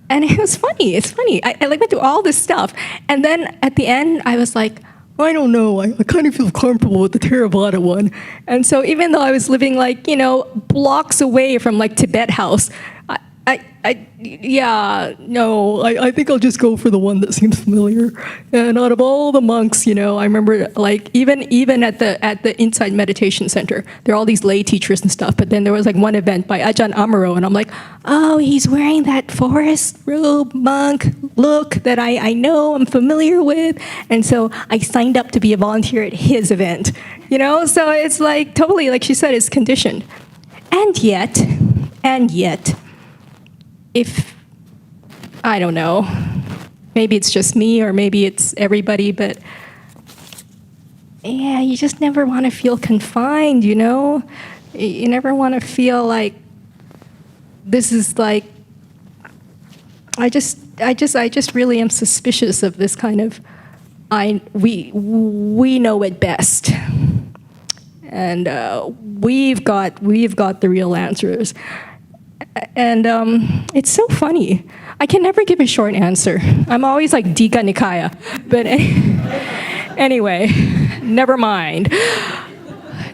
And it was funny. It's funny. I went through all this stuff. And then at the end, I was like, I don't know. I kind of feel comfortable with the Theravada one. And so even though I was living blocks away from Tibet House, I think I'll just go for the one that seems familiar. And out of all the monks, I remember even at the Inside Meditation Center, there are all these lay teachers and stuff. But then there was one event by Ajahn Amaro, and I'm like, oh, he's wearing that forest robe monk look that I know, I'm familiar with. And so I signed up to be a volunteer at his event. So it's totally, like she said, it's conditioned. And yet, if, I don't know, maybe it's just me or maybe it's everybody, but you just never want to feel confined, You never want to feel like this is I just really am suspicious of this kind of, we know it best. And we've got the real answers. And it's so funny. I can never give a short answer. I'm always like Dika Nikaya. But anyway, never mind.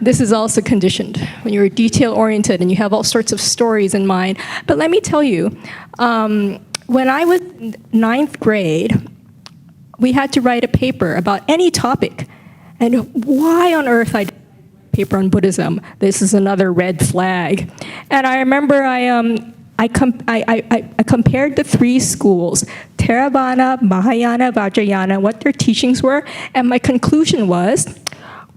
This is also conditioned when you're detail-oriented and you have all sorts of stories in mind. But let me tell you, when I was in 9th grade, we had to write a paper about any topic. And why on earth I paper on Buddhism? This is another red flag. And I remember I compared the three schools, Theravada, Mahayana, Vajrayana, what their teachings were, and my conclusion was,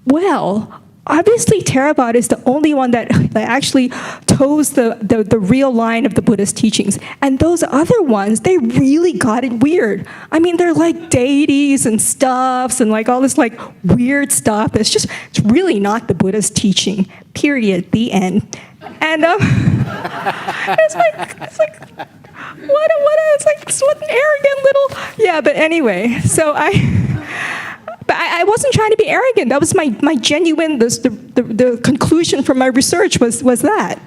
well, obviously Theravada is the only one that actually toes the real line of the Buddhist teachings. And those other ones, they really got it weird. I mean, they're like deities and stuffs and like all this like weird stuff. It's really not the Buddhist teaching, period, the end. And it's like what an arrogant little, yeah, but anyway, so I wasn't trying to be arrogant. That was my genuine, the conclusion from my research was that.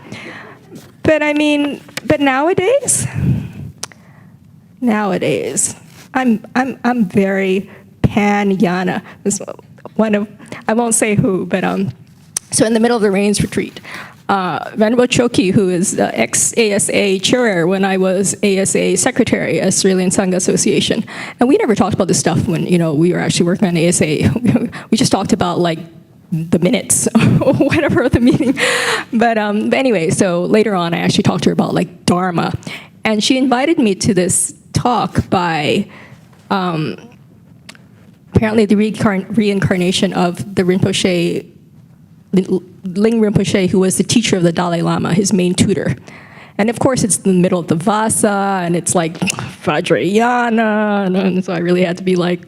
But I mean, but nowadays, I'm very pan-Jhana. This one of, I won't say who, but so in the middle of the Rains retreat, Venerable Choki, who is the ex-ASA chair when I was ASA secretary at Australian Sangha Association, and we never talked about this stuff when we were actually working on ASA. We just talked about like the minutes or whatever of the meeting. But anyway, so later on, I actually talked to her about like Dharma, and she invited me to this talk by apparently the reincarnation of the Rinpoche. Ling Rinpoche, who was the teacher of the Dalai Lama, his main tutor. And of course, it's in the middle of the Vasa, and it's like Vajrayana, and so I really had to be like,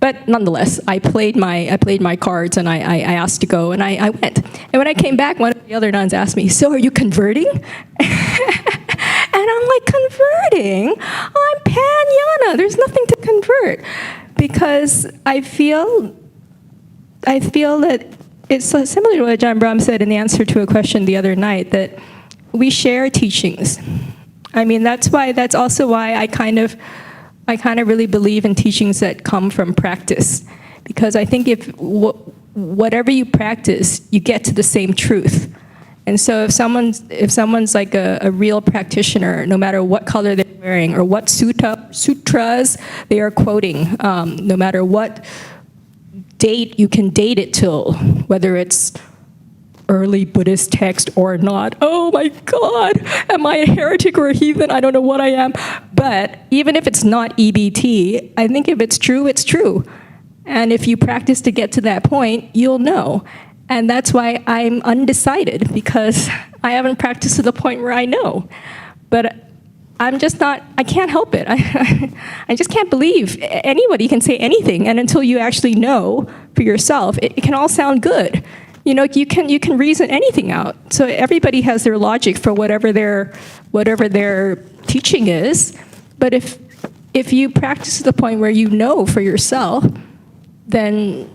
But nonetheless, I played my cards, and I asked to go, and I went. And when I came back, one of the other nuns asked me, "So are you converting?" And I'm like, "Converting? I'm pan-Jhana. There's nothing to convert." Because I feel that it's similar to what Ajahn Brahm said in the answer to a question the other night, that we share teachings. I mean, that's also why I kind of really believe in teachings that come from practice. Because I think if whatever you practice, you get to the same truth. And so if someone's like a real practitioner, no matter what color they're wearing or what sutras they are quoting, no matter what date you can date it till, whether it's early Buddhist text or not. Oh my God, am I a heretic or a heathen? I don't know what I am. But even if it's not EBT, I think if it's true, it's true. And if you practice to get to that point, you'll know. And that's why I'm undecided, because I haven't practiced to the point where I know. But I'm just not, I can't help it. I just can't believe anybody can say anything, and until you actually know for yourself, it can all sound good. You can reason anything out. So everybody has their logic for whatever their teaching is. But if you practice to the point where you know for yourself, then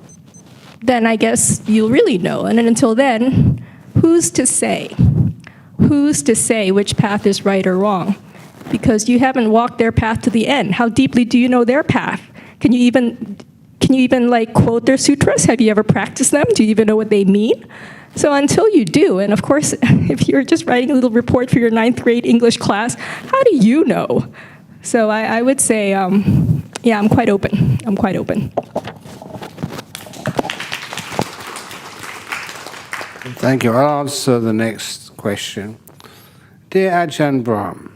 I guess you'll really know. And then until then, who's to say? Who's to say which path is right or wrong? Because you haven't walked their path to the end. How deeply do you know their path? Can you even like quote their sutras? Have you ever practiced them? Do you even know what they mean? So until you do, and of course, if you're just writing a little report for your 9th grade English class, how do you know? So I would say, yeah, I'm quite open. I'm quite open. Thank you. I'll answer the next question. Dear Ajahn Brahm,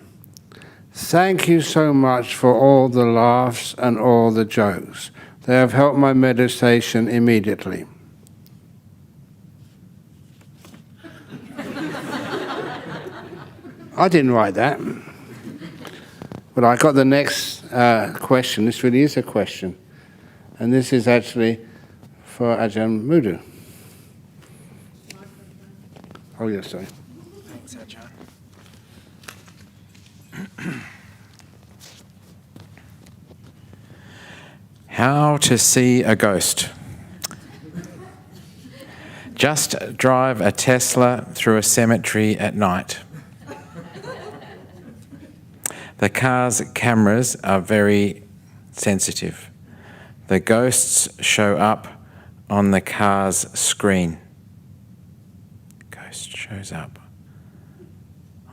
thank you so much for all the laughs and all the jokes. They have helped my meditation immediately. I didn't write that. But I got the next question. This really is a question. And this is actually for Ajahn Mudu. Oh, yes, sorry. Thanks, Ajahn. How to see a ghost. Just drive a Tesla through a cemetery at night. The car's cameras are very sensitive. The ghosts show up on the car's screen. Ghost shows up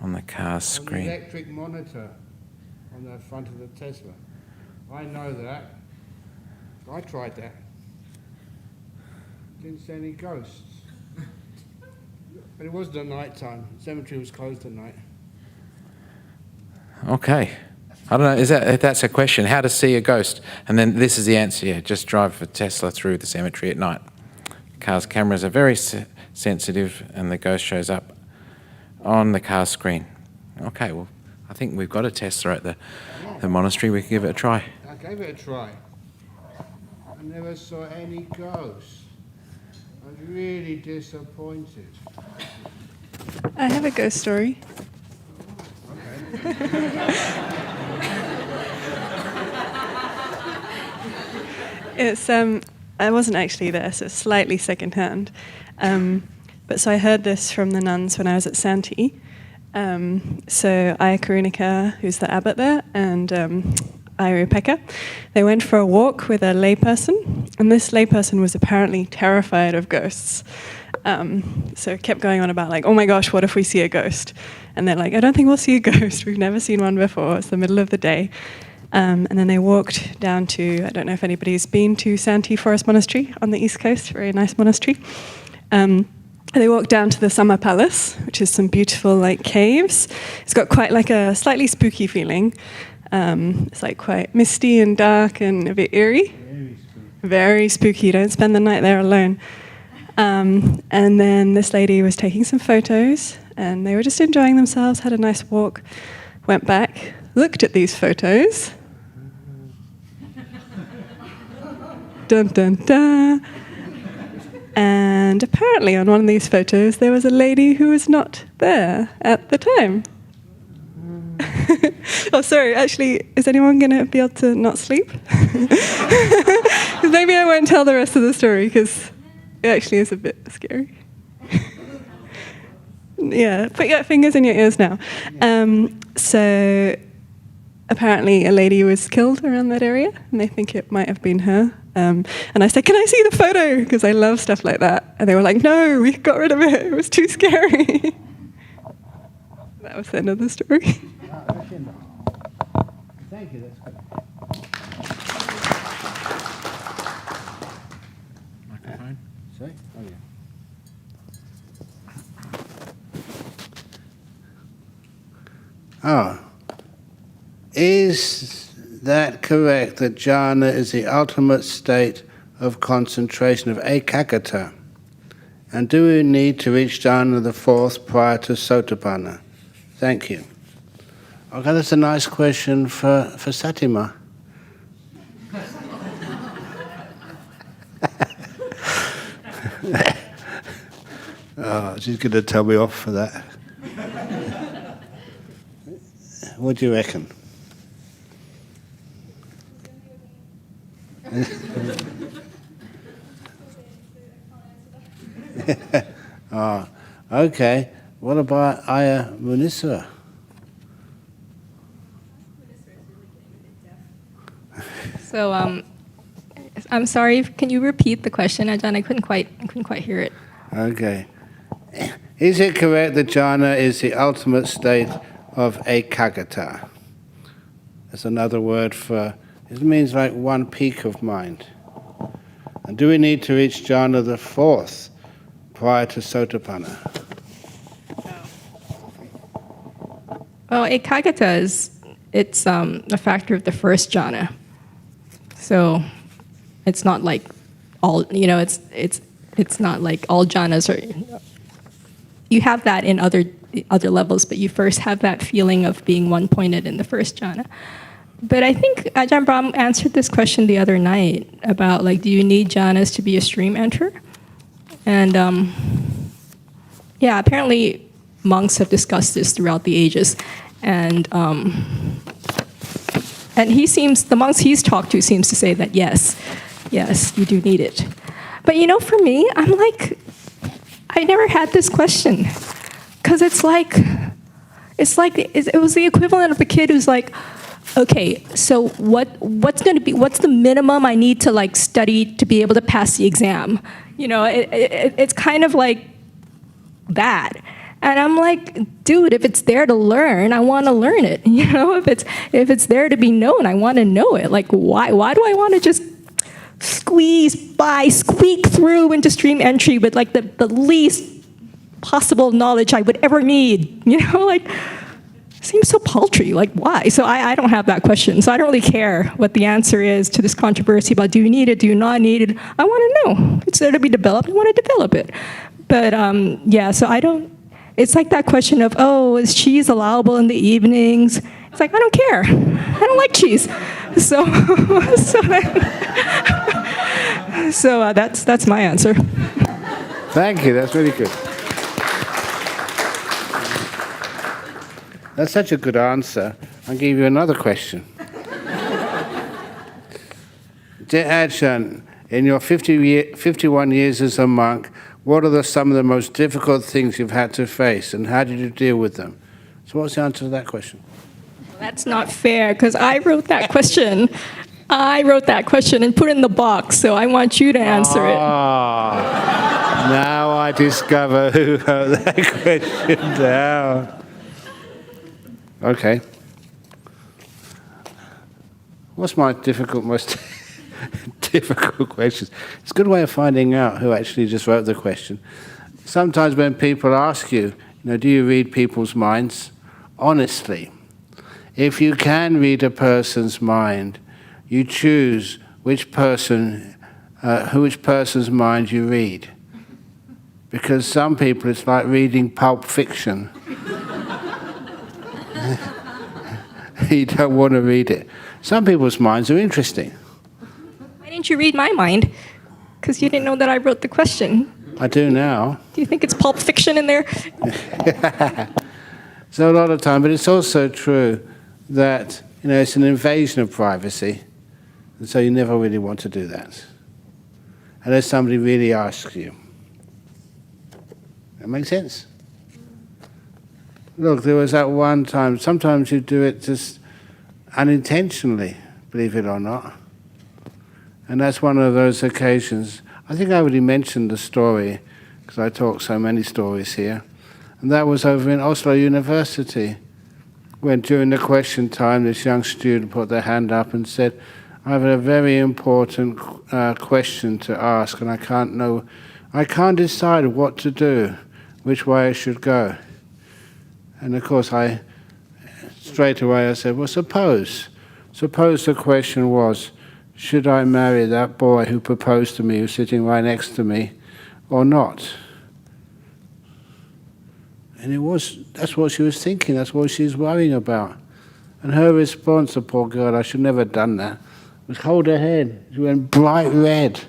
on the car's screen. On the electric monitor on the front of the Tesla. I know that. I tried that. Didn't see any ghosts. But it wasn't at night time. The cemetery was closed at night. Okay. I don't know, if that's a question, how to see a ghost? And then this is the answer, yeah, just drive a Tesla through the cemetery at night. Car's cameras are very sensitive and the ghost shows up on the car screen. Okay, well, I think we've got a Tesla at the monastery. We can give it a try. I gave it a try. I never saw any ghosts. I was really disappointed. I have a ghost story. It's I wasn't actually there, so it's slightly secondhand. But so I heard this from the nuns when I was at Santee. So Aya Karunika, who's the abbot there, and Aya Pekka, they went for a walk with a layperson, and this layperson was apparently terrified of ghosts. So it kept going on about like, oh my gosh, what if we see a ghost? And they're like, I don't think we'll see a ghost. We've never seen one before. It's the middle of the day. And then they walked down to, I don't know if anybody's been to Santee Forest Monastery on the East Coast, very nice monastery. They walked down to the Summer Palace, which is some beautiful like caves. It's got quite like a slightly spooky feeling. It's like quite misty and dark and a bit eerie. Very spooky. Don't spend the night there alone. And then this lady was taking some photos, and they were just enjoying themselves, had a nice walk, went back, looked at these photos. Dun, dun, dun. And apparently on one of these photos, there was a lady who was not there at the time. Oh, sorry, actually, is anyone going to be able to not sleep? Maybe I won't tell the rest of the story, because it actually is a bit scary. Yeah, put your fingers in your ears now. So apparently a lady was killed around that area, and they think it might have been her. And I said, can I see the photo? Because I love stuff like that. And they were like, no, we got rid of it. It was too scary. That was the end of the story. Thank you, that's good. Microphone. Sorry? Oh, yeah. Oh. Is that correct, that jhana is the ultimate state of concentration, of ekaggata? And do we need to reach jhana the fourth prior to sotapanna? Thank you. Okay, that's a nice question for Satima. Oh, she's going to tell me off for that. What do you reckon? Oh, okay. What about Aya Munisara? So, I'm sorry. Can you repeat the question, Ajahn? I couldn't quite hear it. Okay. Is it correct that jhana is the ultimate state of ekaggata? That's another word for, it means like one peak of mind. And do we need to reach jhana the fourth prior to sotapanna? Well, ekaggata it's a factor of the first jhana. So it's not like all, it's not like all jhanas are, you have that in other levels, but you first have that feeling of being one-pointed in the first jhana. But I think Ajahn Brahm answered this question the other night about, like, do you need jhanas to be a stream enter? And yeah, apparently monks have discussed this throughout the ages. And the monks he's talked to seems to say that yes, you do need it. But for me, I'm like, I never had this question. Because it was the equivalent of a kid who's like, okay, so what's the minimum I need to like study to be able to pass the exam? It's kind of like that. And I'm like, dude, if it's there to learn, I want to learn it. If it's there to be known, I want to know it. Like, why do I want to just squeak through into stream entry with like the least possible knowledge I would ever need? So seems so paltry. Like, why? So I don't have that question. So I don't really care what the answer is to this controversy about do you need it, do you not need it. I want to know. It's there to be developed. I want to develop it. But so I don't. It's like that question of, oh, is cheese allowable in the evenings? It's like, I don't care. I don't like cheese. So that's my answer. Thank you. That's really good. That's such a good answer. I'll give you another question. Dear Ajahn, in your 51 years as a monk, what are some of the most difficult things you've had to face, and how did you deal with them? So what's the answer to that question? That's not fair, because I wrote that question. I wrote that question and put it in the box, so I want you to answer it. Now I discover who wrote that question down. Okay. What's my most difficult questions? It's a good way of finding out who actually just wrote the question. Sometimes when people ask you, do you read people's minds? Honestly, if you can read a person's mind, you choose which person's mind you read. Because some people, it's like reading Pulp Fiction. You don't want to read it. Some people's minds are interesting. Why didn't you read my mind? Because you didn't know that I wrote the question. I do now. Do you think it's Pulp Fiction in there? So a lot of time, but it's also true that it's an invasion of privacy, and so you never really want to do that unless somebody really asks you. That makes sense? Look, there was that one time, sometimes you do it just unintentionally, believe it or not. And that's one of those occasions. I think I already mentioned the story, because I talk so many stories here. And that was over in Oslo University, when during the question time, this young student put their hand up and said, I have a very important question to ask, and I can't decide what to do, which way I should go. And of course, straight away I said, well, suppose the question was, should I marry that boy who proposed to me, who's sitting right next to me, or not? And that's what she was thinking, that's what she's worrying about. And her response, the poor girl, I should never have done that, was hold her head. She went bright red.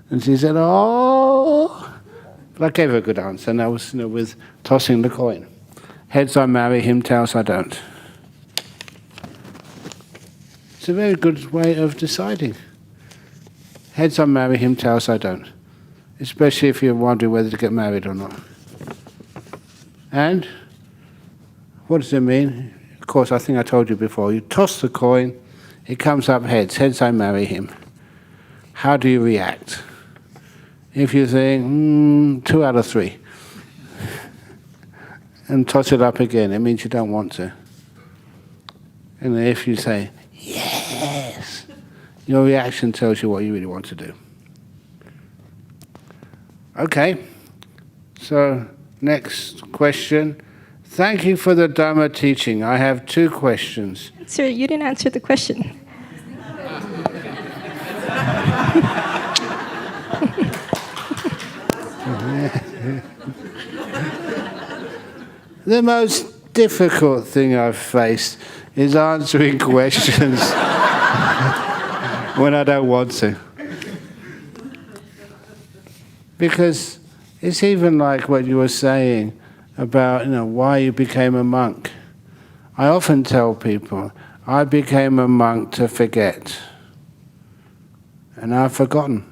And she said, oh. But I gave her a good answer, and that was with tossing the coin. Heads I marry him, tails I don't. It's a very good way of deciding. Heads I marry him, tails I don't. Especially if you're wondering whether to get married or not. And what does it mean? Of course, I think I told you before. You toss the coin, it comes up heads. Heads I marry him. How do you react? If you think, 2 out of 3. And toss it up again, it means you don't want to. And if you say, yes, your reaction tells you what you really want to do. Okay, so next question. Thank you for the Dhamma teaching. I have 2 questions. Sir, you didn't answer the question. The most difficult thing I've faced is answering questions when I don't want to. Because it's even like what you were saying about, why you became a monk. I often tell people, I became a monk to forget. And I've forgotten.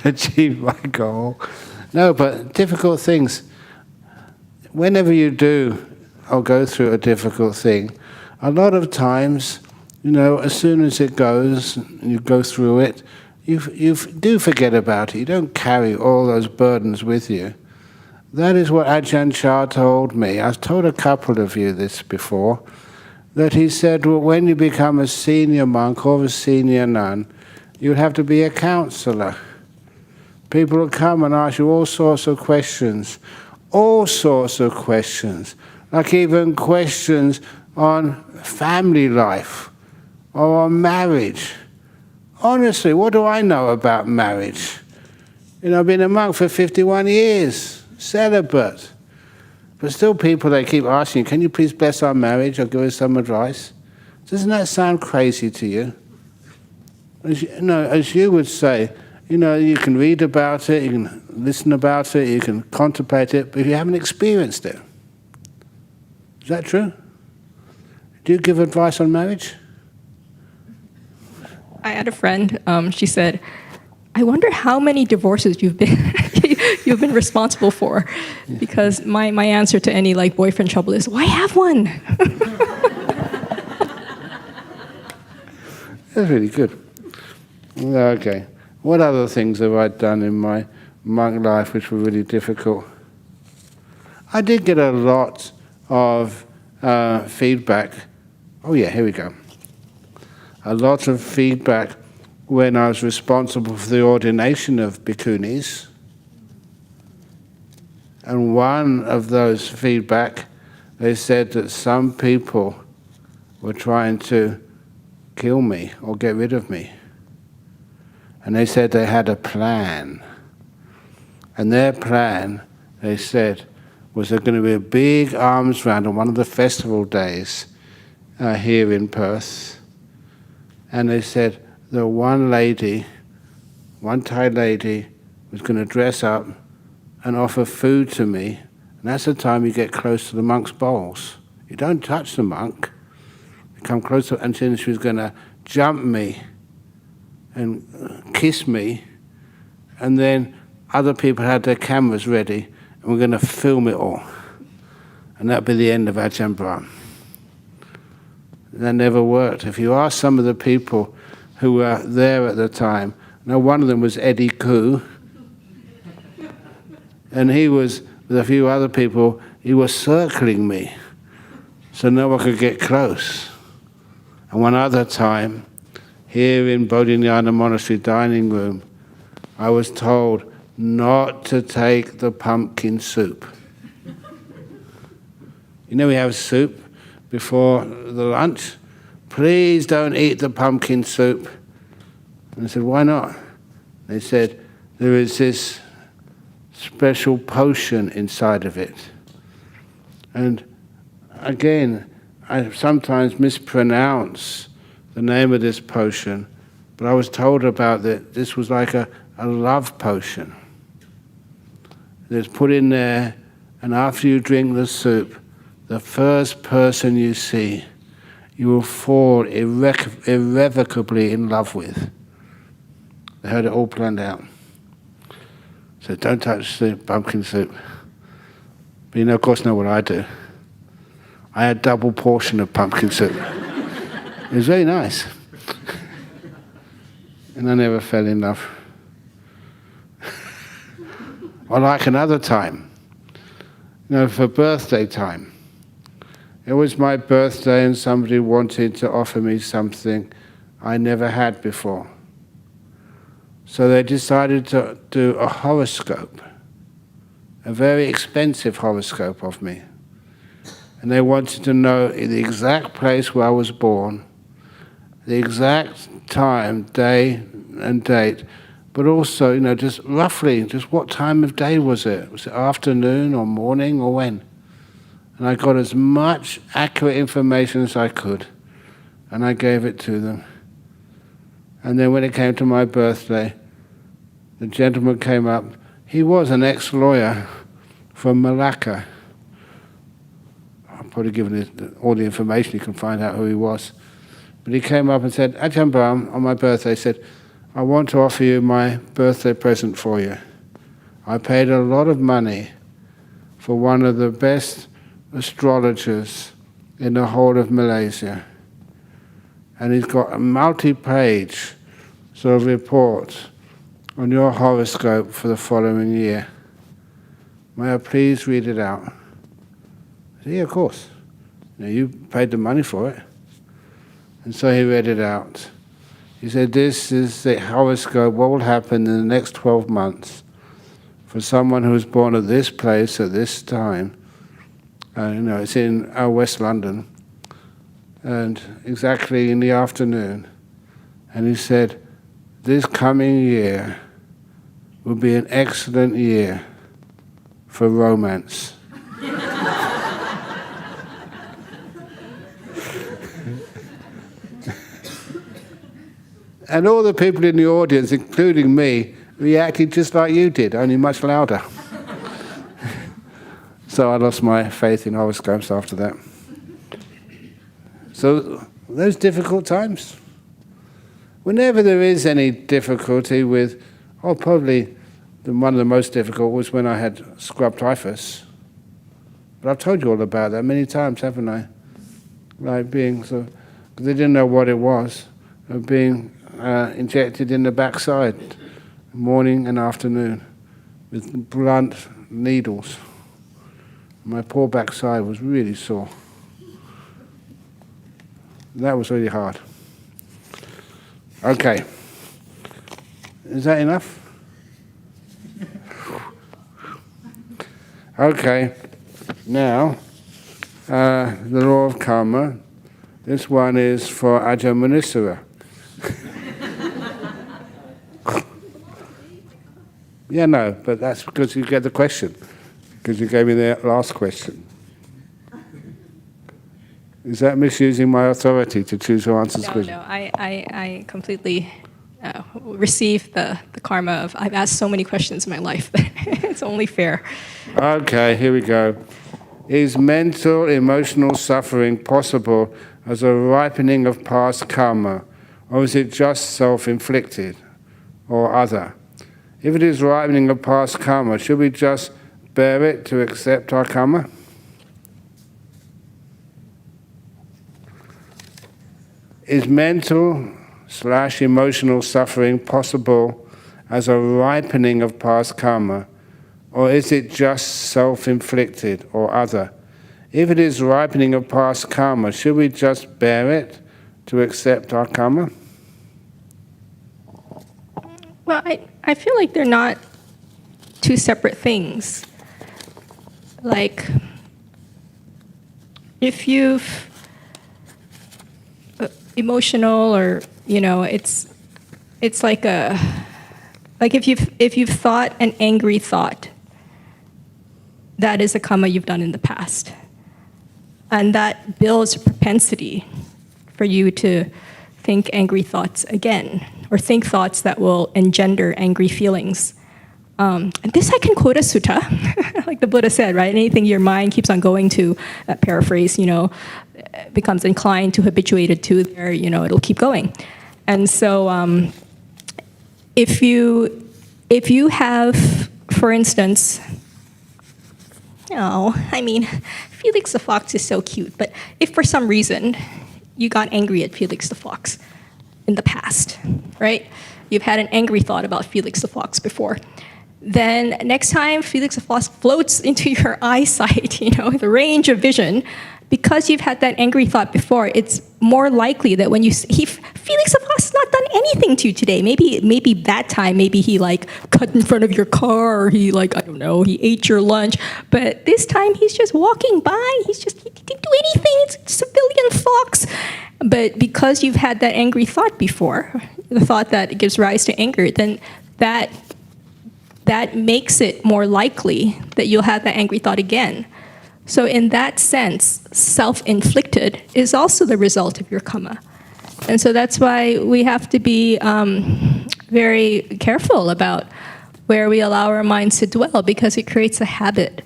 Achieve my goal. No, but difficult things. Whenever you do or go through a difficult thing, a lot of times, as soon as it goes, and you go through it, you do forget about it. You don't carry all those burdens with you. That is what Ajahn Chah told me. I've told a couple of you this before, that he said, well, when you become a senior monk or a senior nun, you'll have to be a counselor. People will come and ask you all sorts of questions all sorts of questions, like even questions on family life or on marriage. Honestly, what do I know about marriage? I've been a monk for 51 years, celibate. But still people, they keep asking, can you please bless our marriage or give us some advice? Doesn't that sound crazy to you? As you would say, you can read about it, you can listen about it, you can contemplate it, but if you haven't experienced it. Is that true? Do you give advice on marriage? I had a friend, she said, I wonder how many divorces you've been responsible for, because my answer to any boyfriend trouble is, why have one? That's really good. Okay. What other things have I done in my monk life which were really difficult? I did get a lot of feedback. Oh yeah, here we go. A lot of feedback when I was responsible for the ordination of bhikkhunis. And one of those feedback, they said that some people were trying to kill me or get rid of me. And they said they had a plan. And their plan, they said, was there going to be a big alms round on one of the festival days here in Perth. And they said the one Thai lady, was going to dress up and offer food to me. And that's the time you get close to the monk's bowls. You don't touch the monk. You come closer, and then she was going to jump me and kiss me. And then other people had their cameras ready, and we're going to film it all. And that'd be the end of Ajahn Brahm. That never worked. If you ask some of the people who were there at the time, now one of them was Eddie Koo, and he was, with a few other people, he was circling me so no one could get close. And one other time, here in Bodhinyana Monastery dining room, I was told not to take the pumpkin soup. We have soup before the lunch. Please don't eat the pumpkin soup. And I said, why not? They said, there is this special potion inside of it. And again, I sometimes mispronounce the name of this potion, but I was told about that this was like a love potion. It's put in there, and after you drink the soup, the first person you see, you will fall irrevocably in love with. They had it all planned out. So don't touch the pumpkin soup. But of course, know what I do. I had double portion of pumpkin soup. It was very nice. And I never fell in love. Or like another time, for birthday time. It was my birthday and somebody wanted to offer me something I never had before. So they decided to do a horoscope, a very expensive horoscope of me. And they wanted to know the exact place where I was born, the exact time, day and date, but also, just roughly, just what time of day was it? Was it afternoon or morning or when? And I got as much accurate information as I could, and I gave it to them. And then when it came to my birthday, the gentleman came up. He was an ex-lawyer from Malacca. I've probably given all the information, you can find out who he was. But he came up and said, Ajahn Brahm, on my birthday, said, I want to offer you my birthday present for you. I paid a lot of money for one of the best astrologers in the whole of Malaysia. And he's got a multi-page sort of report on your horoscope for the following year. May I please read it out? I said, yeah, of course. You paid the money for it. And so he read it out. He said, this is the horoscope, what will happen in the next 12 months for someone who was born at this place at this time. It's in West London, and exactly in the afternoon. And he said, this coming year will be an excellent year for romance. And all the people in the audience, including me, reacted just like you did, only much louder. So I lost my faith in horoscopes after that. So those difficult times. Whenever there is any difficulty with, probably one of the most difficult was when I had scrub typhus. But I've told you all about that many times, haven't I? Like being so, because they didn't know what it was, of being injected in the backside, morning and afternoon, with blunt needles. My poor backside was really sore. That was really hard. Okay. Is that enough? Okay. Now, the law of karma. This one is for Ajahn Brahm. Yeah, no, but that's because you get the question. Because you gave me the last question. Is that misusing my authority to choose who answers the question? No, I completely receive the karma of, I've asked so many questions in my life that it's only fair. Okay, here we go. Is mental, emotional suffering possible as a ripening of past karma, or is it just self-inflicted or other? If it is ripening of past karma, should we just bear it to accept our karma? Is mental/emotional suffering possible as a ripening of past karma, or is it just self-inflicted or other? If it is ripening of past karma, should we just bear it to accept our karma? Well, I feel like they're not two separate things. Like, if you've emotional, or it's like if you've thought an angry thought, that is a karma you've done in the past, and that builds a propensity for you to think angry thoughts again, or think thoughts that will engender angry feelings. And this I can quote a sutta, like the Buddha said, right? Anything your mind keeps on going to, paraphrase, becomes inclined to, habituated to, there, it'll keep going. And so if you have, for instance, Felix the Fox is so cute, but if for some reason you got angry at Felix the Fox in the past, right? You've had an angry thought about Felix the Fox before. Then next time Felix the Fox floats into your eyesight, the range of vision, because you've had that angry thought before, it's more likely that when Felix the Fox has not done anything to you today. Maybe that time, maybe he cut in front of your car, or he he ate your lunch. But this time he's just walking by. He didn't do anything. It's a civilian fox. But because you've had that angry thought before, the thought that gives rise to anger, then that makes it more likely that you'll have that angry thought again. So in that sense, self-inflicted is also the result of your karma. And so that's why we have to be very careful about where we allow our minds to dwell, because it creates a habit.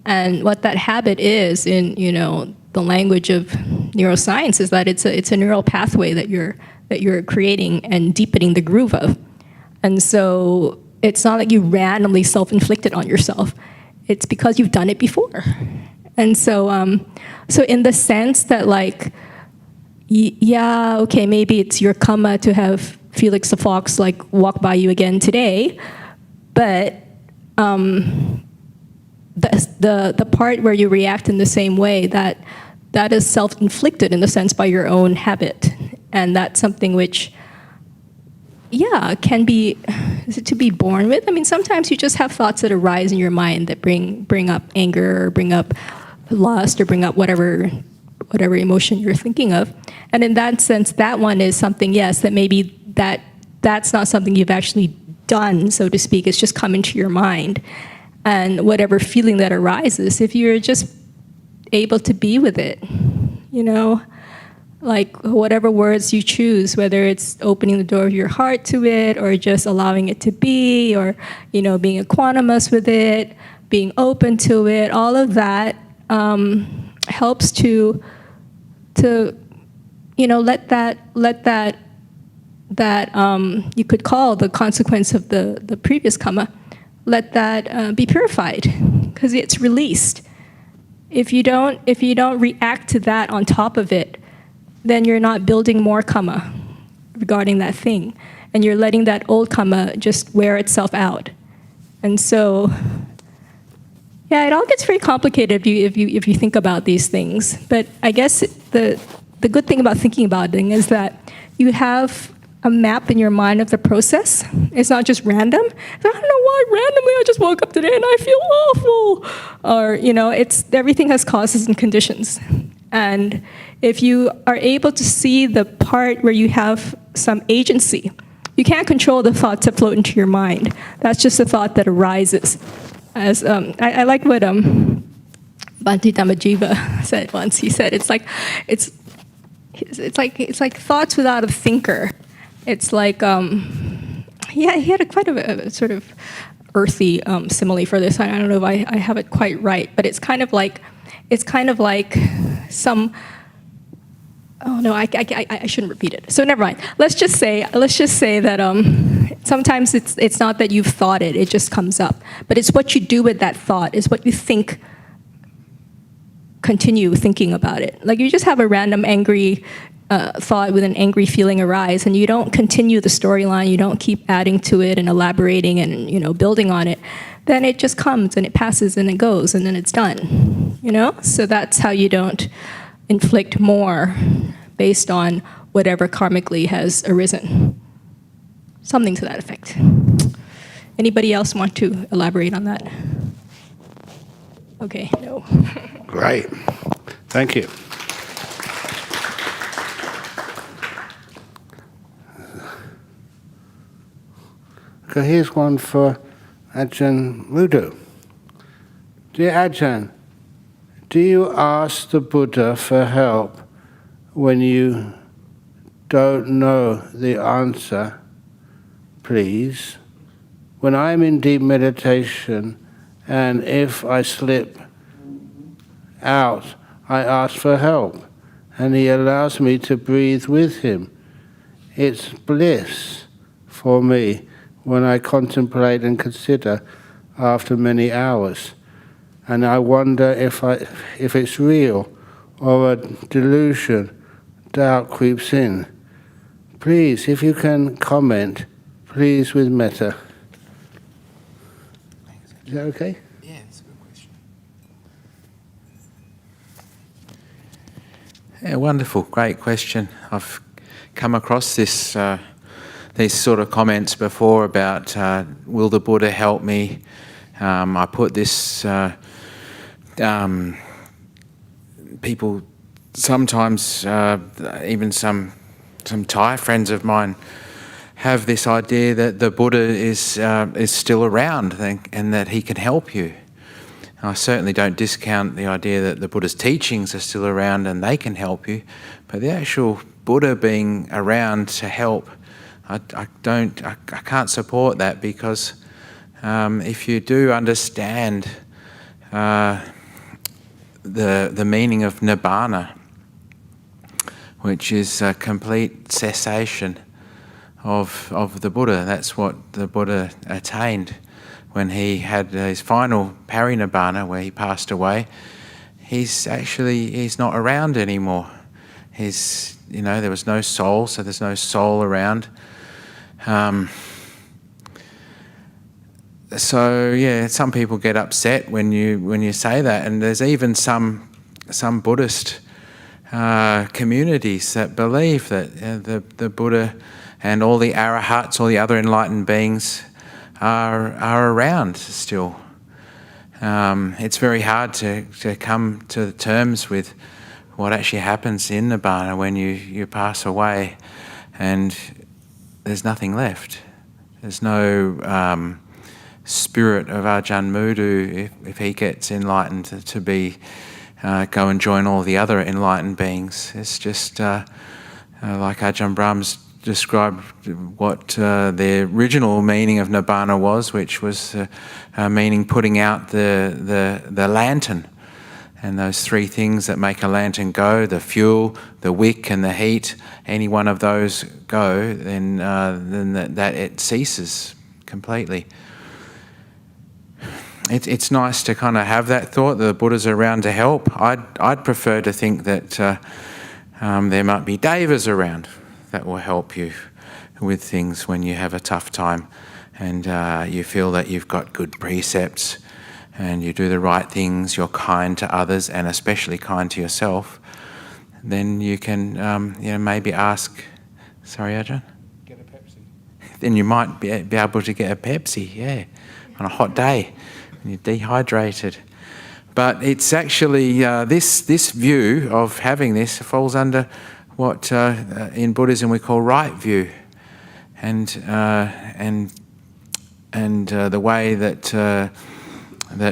And what that habit is, in the language of neuroscience, is that it's a neural pathway that you're creating and deepening the groove of. And so it's not like you randomly self-inflicted on yourself. It's because you've done it before. And so in the sense that maybe it's your karma to have Felix the Fox walk by you again today, but the part where you react in the same way, that is self-inflicted in the sense by your own habit. And that's something which, can be, is it to be born with? I mean, sometimes you just have thoughts that arise in your mind that bring up anger or bring up lust or bring up whatever emotion you're thinking of. And in that sense, that one is something, yes, that maybe that's not something you've actually done, so to speak. It's just come into your mind. And whatever feeling that arises, if you're just able to be with it, like whatever words you choose, whether it's opening the door of your heart to it or just allowing it to be, or, being equanimous with it, being open to it, all of that helps to let that you could call the consequence of the previous karma, let that be purified, because it's released. If you don't react to that on top of it, then you're not building more karma regarding that thing, and you're letting that old karma just wear itself out. And so, yeah, it all gets very complicated if you think about these things. But I guess the good thing about thinking about it is that you have a map in your mind of the process. It's not just random. I don't know why randomly I just woke up today and I feel awful. Or, it's everything has causes and conditions. And if you are able to see the part where you have some agency, you can't control the thoughts that float into your mind. That's just a thought that arises. As I like what Bhante Dhammajiva said once. He said it's like thoughts without a thinker. It's like he had quite a sort of earthy simile for this. I don't know if I have it quite right, but it's kind of like some. Oh no, I shouldn't repeat it. So never mind. Let's just say that sometimes it's not that you've thought it; it just comes up. But it's what you do with that thought. It's what you think. Continue thinking about it. Like you just have a random angry thought with an angry feeling arise, and you don't continue the storyline. You don't keep adding to it and elaborating and building on it. Then it just comes and it passes and it goes and then it's done. So that's how you don't inflict more based on whatever karmically has arisen. Something to that effect. Anybody else want to elaborate on that? Okay, no. Great. Thank you. Okay, here's one for Ajahn Rudo. Dear Ajahn, do you ask the Buddha for help when you don't know the answer, please? When I'm in deep meditation and if I slip out, I ask for help and he allows me to breathe with him. It's bliss for me when I contemplate and consider after many hours. And I wonder if it's real or a delusion. Doubt creeps in. Please, if you can comment, please with metta. Is that okay? Yeah, that's a good question. Yeah, wonderful, great question. I've come across this these sort of comments before about will the Buddha help me? I put this. People sometimes, even some Thai friends of mine, have this idea that the Buddha is still around and that he can help you. I certainly don't discount the idea that the Buddha's teachings are still around and they can help you, but the actual Buddha being around to help, I can't support that, because if you do understand the meaning of nibbana, which is a complete cessation of the Buddha. That's what the Buddha attained when he had his final parinibbana, where he passed away. He's not around anymore. There was no soul, so there's no soul around. So yeah, some people get upset when you say that, and there's even some Buddhist communities that believe that the Buddha and all the arahats, all the other enlightened beings are around still. It's very hard to come to terms with what actually happens in Nibbana when you pass away and there's nothing left. There's no spirit of Ajahn Mudu, if he gets enlightened, to be go and join all the other enlightened beings. It's just like Ajahn Brahm's described what the original meaning of Nibbana was, which was meaning putting out the lantern. And those three things that make a lantern go, the fuel, the wick and the heat, any one of those go, then that it ceases completely. It's nice to kind of have that thought that the Buddha's around to help. I'd prefer to think that there might be devas around that will help you with things when you have a tough time and you feel that you've got good precepts and you do the right things, you're kind to others and especially kind to yourself, then you can maybe ask, sorry Ajahn? Get a Pepsi. Then you might be able to get a Pepsi, yeah, on a hot day when you're dehydrated. But it's actually, this view of having this falls under what in Buddhism we call right view. And the way that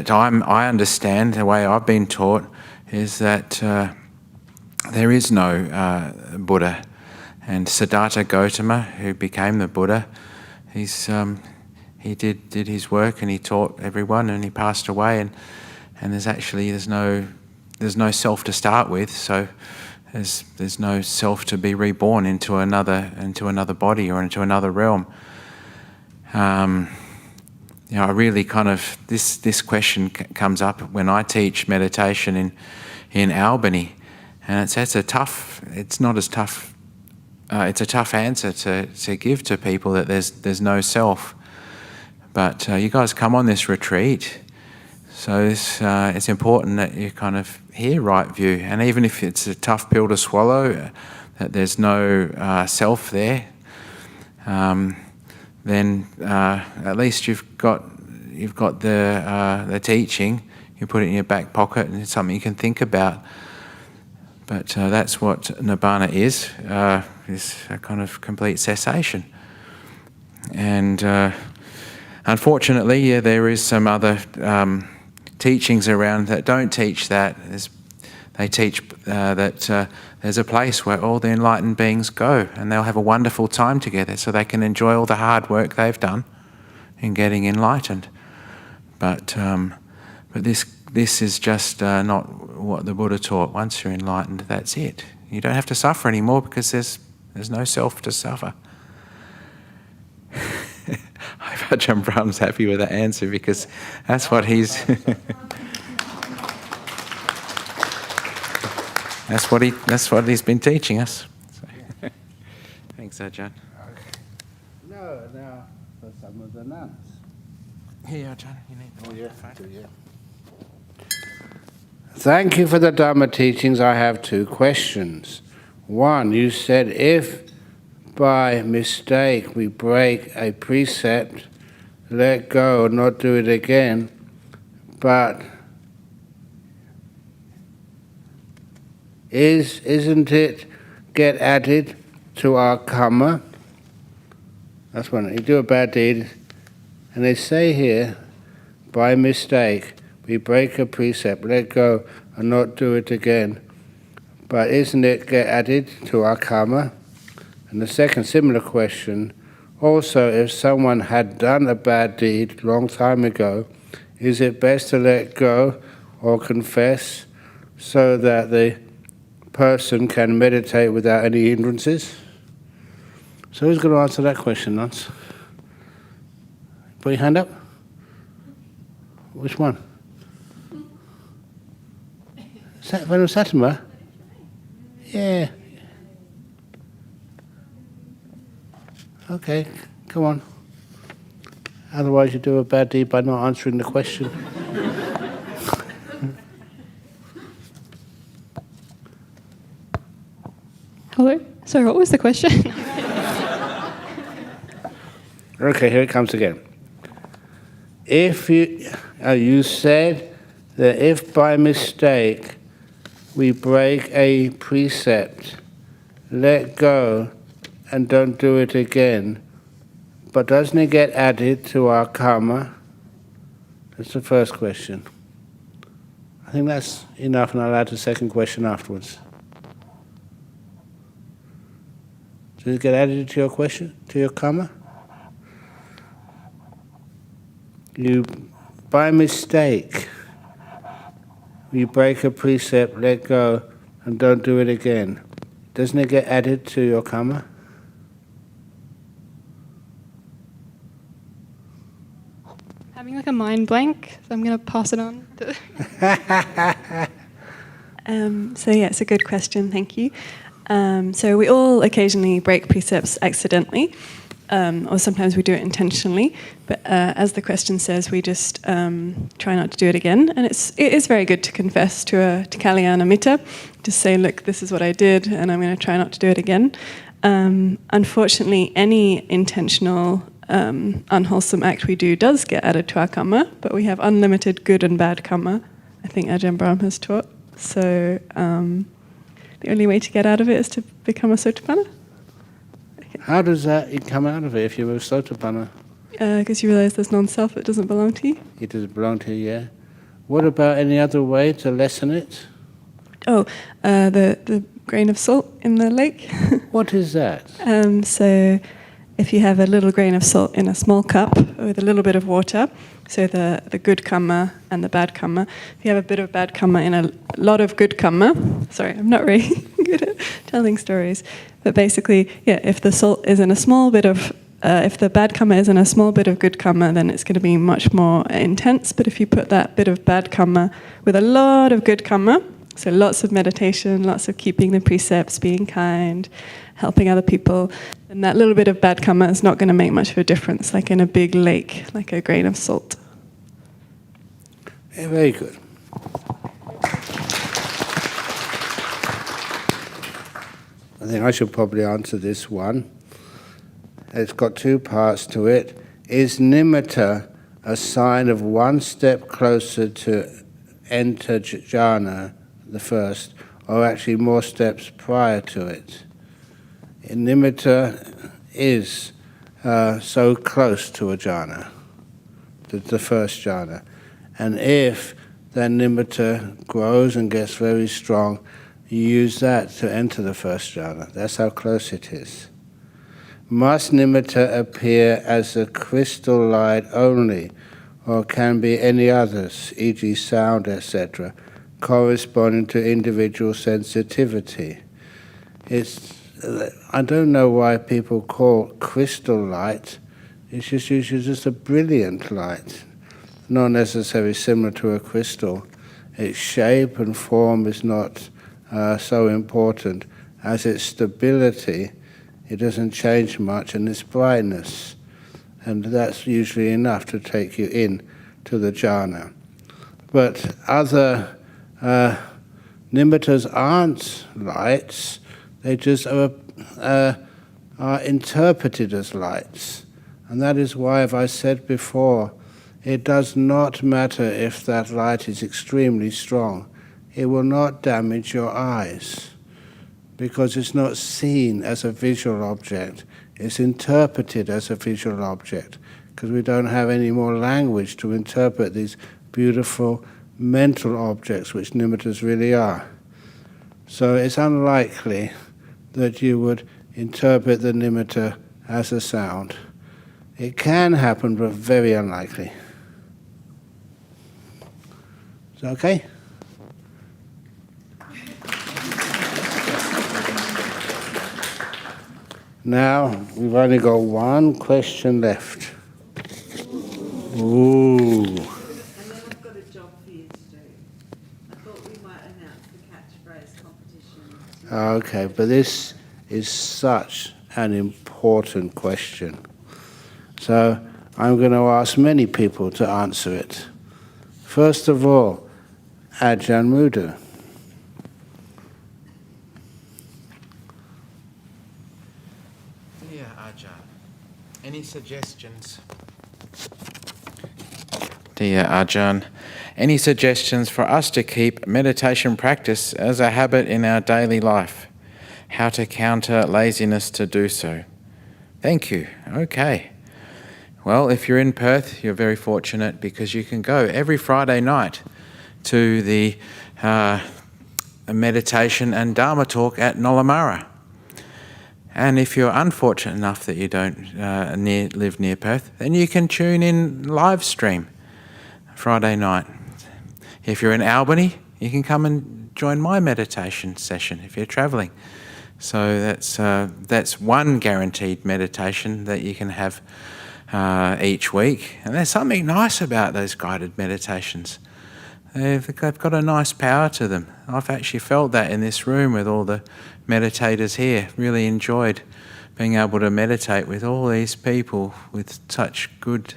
I understand, the way I've been taught, is that there is no Buddha. And Siddhartha Gautama, who became the Buddha, he did his work and he taught everyone and he passed away. And there's no self to start with, so there's no self to be reborn into another body or into another realm. I really kind of, this question comes up when I teach meditation in Albany, and it's a tough answer to give to people, that there's no self. But you guys come on this retreat, so it's important that you kind of hear right view, and even if it's a tough pill to swallow, that there's no self there. Then at least you've got the teaching. You put it in your back pocket, and it's something you can think about. But that's what Nibbana is a kind of complete cessation. And unfortunately, there is some other teachings around that don't teach that. They teach that there's a place where all the enlightened beings go and they'll have a wonderful time together so they can enjoy all the hard work they've done in getting enlightened. But this is just not what the Buddha taught. Once you're enlightened, that's it. You don't have to suffer anymore because there's no self to suffer. I hope Ajahn Brahm's happy with that answer, because that's what he's... That's what he's been teaching us. So. Thanks, Ajahn. No, now for some of the nuns. Here, Ajahn, you need the microphone. Yeah. Thank you for the Dhamma teachings. I have two questions. One, you said if by mistake we break a precept, let go, not do it again, but isn't it get added to our karma? That's when you do a bad deed, and they say here, by mistake, we break a precept, let go and not do it again. But isn't it get added to our karma? And the second similar question, also if someone had done a bad deed long time ago, is it best to let go or confess so that the person can meditate without any hindrances? So who's going to answer that question, Nance? Put your hand up. Which one? Venom Satima? Yeah. Okay, come on. Otherwise you do a bad deed by not answering the question. Hello? Sorry, what was the question? Okay, here it comes again. If you said that if by mistake we break a precept, let go and don't do it again, but doesn't it get added to our karma? That's the first question. I think that's enough, and I'll add a second question afterwards. Does it get added to your question, to your karma? You, by mistake, you break a precept, let go, and don't do it again. Doesn't it get added to your karma? Having like a mind blank, so I'm going to pass it on. So yeah, it's a good question, thank you. So we all occasionally break precepts accidentally, or sometimes we do it intentionally, but as the question says, we just try not to do it again. And it is very good to confess to a Kalyana Mitta, to say, look, this is what I did, and I'm going to try not to do it again. Unfortunately, any intentional unwholesome act we do does get added to our karma, but we have unlimited good and bad karma, I think Ajahn Brahm has taught. So the only way to get out of it is to become a sotapanna. How does that come out of it if you're a sotapanna? Because you realize there's non-self that doesn't belong to you. It doesn't belong to you, yeah. What about any other way to lessen it? Oh, the grain of salt in the lake. What is that? So if you have a little grain of salt in a small cup with a little bit of water, so the good karma and the bad karma. If you have a bit of bad karma in a lot of good karma, sorry, I'm not really good at telling stories, but basically, yeah, if the salt is in a small bit of, if the bad karma is in a small bit of good karma, then it's going to be much more intense. But if you put that bit of bad karma with a lot of good karma, so lots of meditation, lots of keeping the precepts, being kind, helping other people, then that little bit of bad karma is not going to make much of a difference, like in a big lake, like a grain of salt. Yeah, very good. I think I should probably answer this one. It's got two parts to it. Is nimitta a sign of one step closer to enter jhana, the first, or actually more steps prior to it? Nimitta is so close to a jhana, the first jhana. And if that nimitta grows and gets very strong, you use that to enter the first jhana. That's how close it is. Must nimitta appear as a crystal light only, or can be any others, e.g. sound, etc., corresponding to individual sensitivity? I don't know why people call crystal light. It's just usually just a brilliant light, not necessarily similar to a crystal. Its shape and form is not so important as its stability. It doesn't change much, and its brightness, and that's usually enough to take you in to the jhana. But other nimittas aren't lights. They just are interpreted as lights. And that is why, as I said before, it does not matter if that light is extremely strong. It will not damage your eyes, because it's not seen as a visual object. It's interpreted as a visual object, because we don't have any more language to interpret these beautiful mental objects, which nimittas really are. So it's unlikely that you would interpret the nimitta as a sound. It can happen, but very unlikely. Is that okay? Now, we've only got one question left. Ooh. And then I've got a job for you to do. I thought we might announce the Catchphrase competition. Okay, but this is such an important question. So I'm going to ask many people to answer it. First of all, Ajahn Brahm. Ajahn, any suggestions? Dear Ajahn, any suggestions for us to keep meditation practice as a habit in our daily life? How to counter laziness to do so? Thank you. Okay. Well, if you're in Perth, you're very fortunate because you can go every Friday night to the meditation and Dharma talk at Nollamara. And if you're unfortunate enough that you don't live near Perth, then you can tune in live stream Friday night. If you're in Albany, you can come and join my meditation session if you're travelling. So that's one guaranteed meditation that you can have each week. And there's something nice about those guided meditations. They've got a nice power to them. I've actually felt that in this room with all the meditators here. Really enjoyed being able to meditate with all these people with such good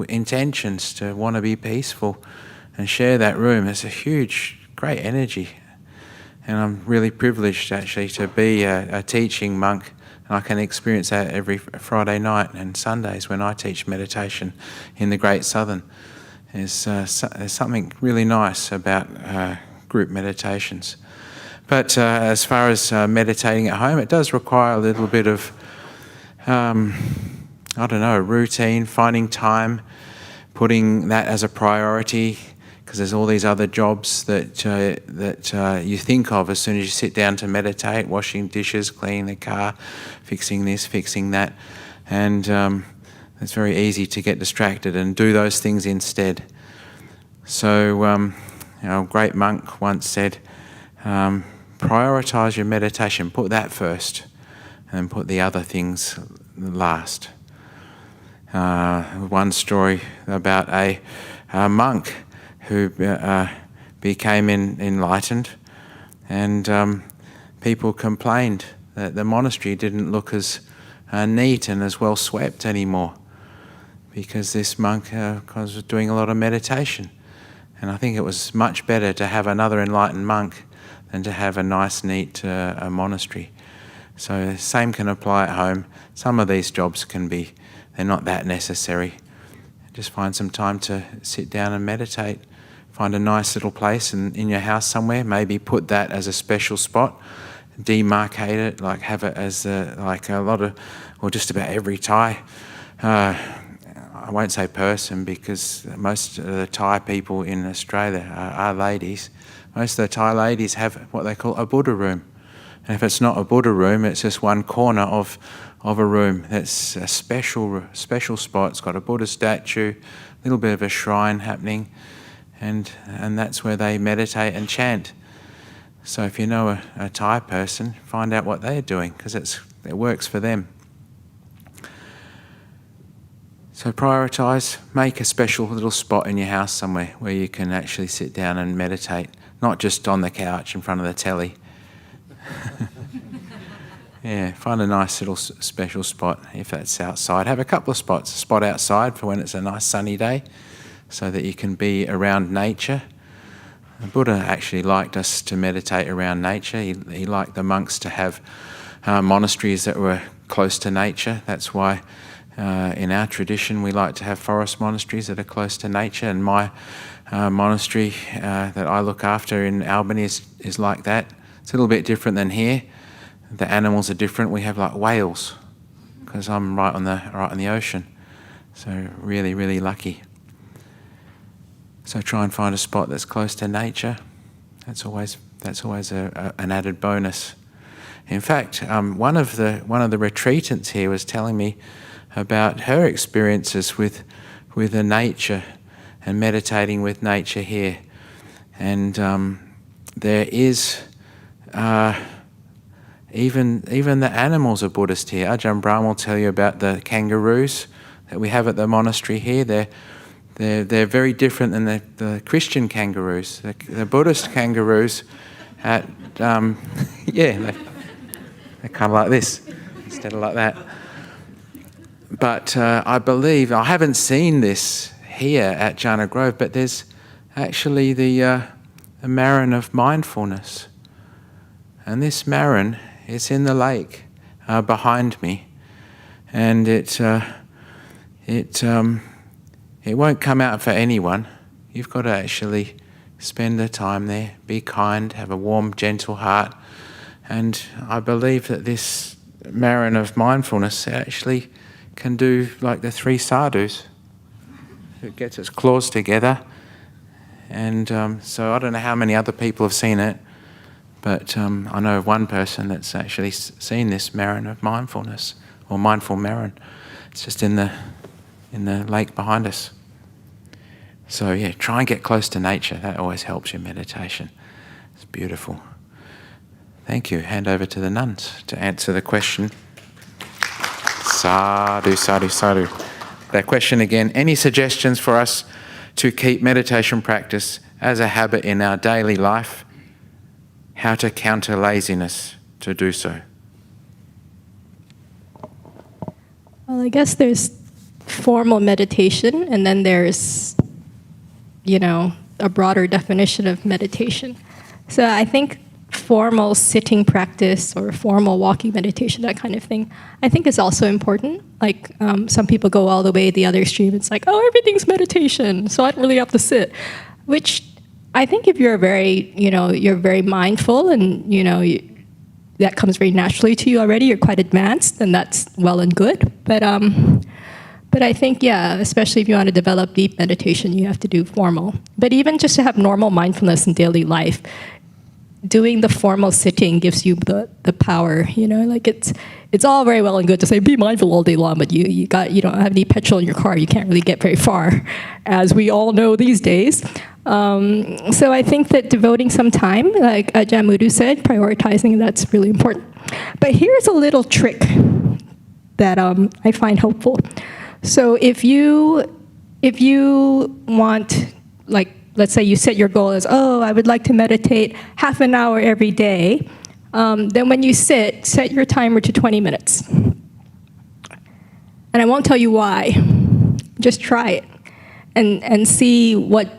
intentions to want to be peaceful and share that room. It's a huge, great energy. And I'm really privileged actually to be a teaching monk. And I can experience that every Friday night and Sundays when I teach meditation in the Great Southern. There's something really nice about group meditations. But as far as meditating at home, it does require a little bit of, routine, finding time, putting that as a priority, because there's all these other jobs that you think of as soon as you sit down to meditate, washing dishes, cleaning the car, fixing this, fixing that. And it's very easy to get distracted and do those things instead. So a great monk once said, prioritize your meditation, put that first, and put the other things last. One story about a monk who became enlightened, and people complained that the monastery didn't look as neat and as well swept anymore, because this monk was doing a lot of meditation. And I think it was much better to have another enlightened monk than to have a nice, neat monastery. So the same can apply at home. Some of these jobs they're not that necessary. Just find some time to sit down and meditate. Find a nice little place in your house somewhere. Maybe put that as a special spot. Demarcate it, like have it as just about every Thai. I won't say person, because most of the Thai people in Australia are ladies. Most of the Thai ladies have what they call a Buddha room. And if it's not a Buddha room, it's just one corner of a room that's a special spot. It's got a Buddha statue, a little bit of a shrine happening, and that's where they meditate and chant. So if you know a Thai person, find out what they're doing, because it works for them. So prioritise, make a special little spot in your house somewhere where you can actually sit down and meditate, not just on the couch in front of the telly. Yeah, find a nice little special spot if that's outside. Have a couple of spots, a spot outside for when it's a nice sunny day, so that you can be around nature. The Buddha actually liked us to meditate around nature. He liked the monks to have monasteries that were close to nature. That's why in our tradition we like to have forest monasteries that are close to nature. And my monastery that I look after in Albany is like that. It's a little bit different than here. The animals are different. We have like whales, because I'm right on the ocean. So really, really lucky. So try and find a spot that's close to nature. That's always an added bonus. In fact, one of the retreatants here was telling me about her experiences with the nature and meditating with nature here. And there is even the animals are Buddhist here. Ajahn Brahm will tell you about the kangaroos that we have at the monastery here. They're very different than the Christian kangaroos. The Buddhist kangaroos, they're kind of like this instead of like that. But I believe, I haven't seen this here at Jhana Grove, but there's actually the Marin of mindfulness. And this Marin is in the lake. behind me, and it won't come out for anyone. You've got to actually spend the time there, be kind, have a warm, gentle heart. And I believe that this Marin of mindfulness actually can do like the 3 sadhus. It gets its claws together. And so I don't know how many other people have seen it, but I know of one person that's actually seen this Marin of mindfulness, or mindful Marin. It's just in the lake behind us. So yeah, try and get close to nature. That always helps your meditation. It's beautiful. Thank you. Hand over to the nuns to answer the question. Sadhu, sadhu, sadhu. That question again. Any suggestions for us to keep meditation practice as a habit in our daily life? How to counter laziness to do so? Well, I guess there's formal meditation, and then there's, a broader definition of meditation. So I think formal sitting practice or formal walking meditation, that kind of thing, I think is also important. Like some people go all the way the other extreme. It's like, oh, everything's meditation, so I don't really have to sit. Which I think if you're you're very mindful and, that comes very naturally to you already, you're quite advanced, then that's well and good. But I think, especially if you want to develop deep meditation, you have to do formal. But even just to have normal mindfulness in daily life, doing the formal sitting gives you the power, like it's all very well and good to say be mindful all day long, but you don't have any petrol in your car, you can't really get very far, as we all know these days. So I think that devoting some time, like Ajahn Brahm said, prioritizing, that's really important. But here's a little trick that I find helpful. So if you want, like, let's say you set your goal as, I would like to meditate half an hour every day. Then when you set your timer to 20 minutes. And I won't tell you why. Just try it and see what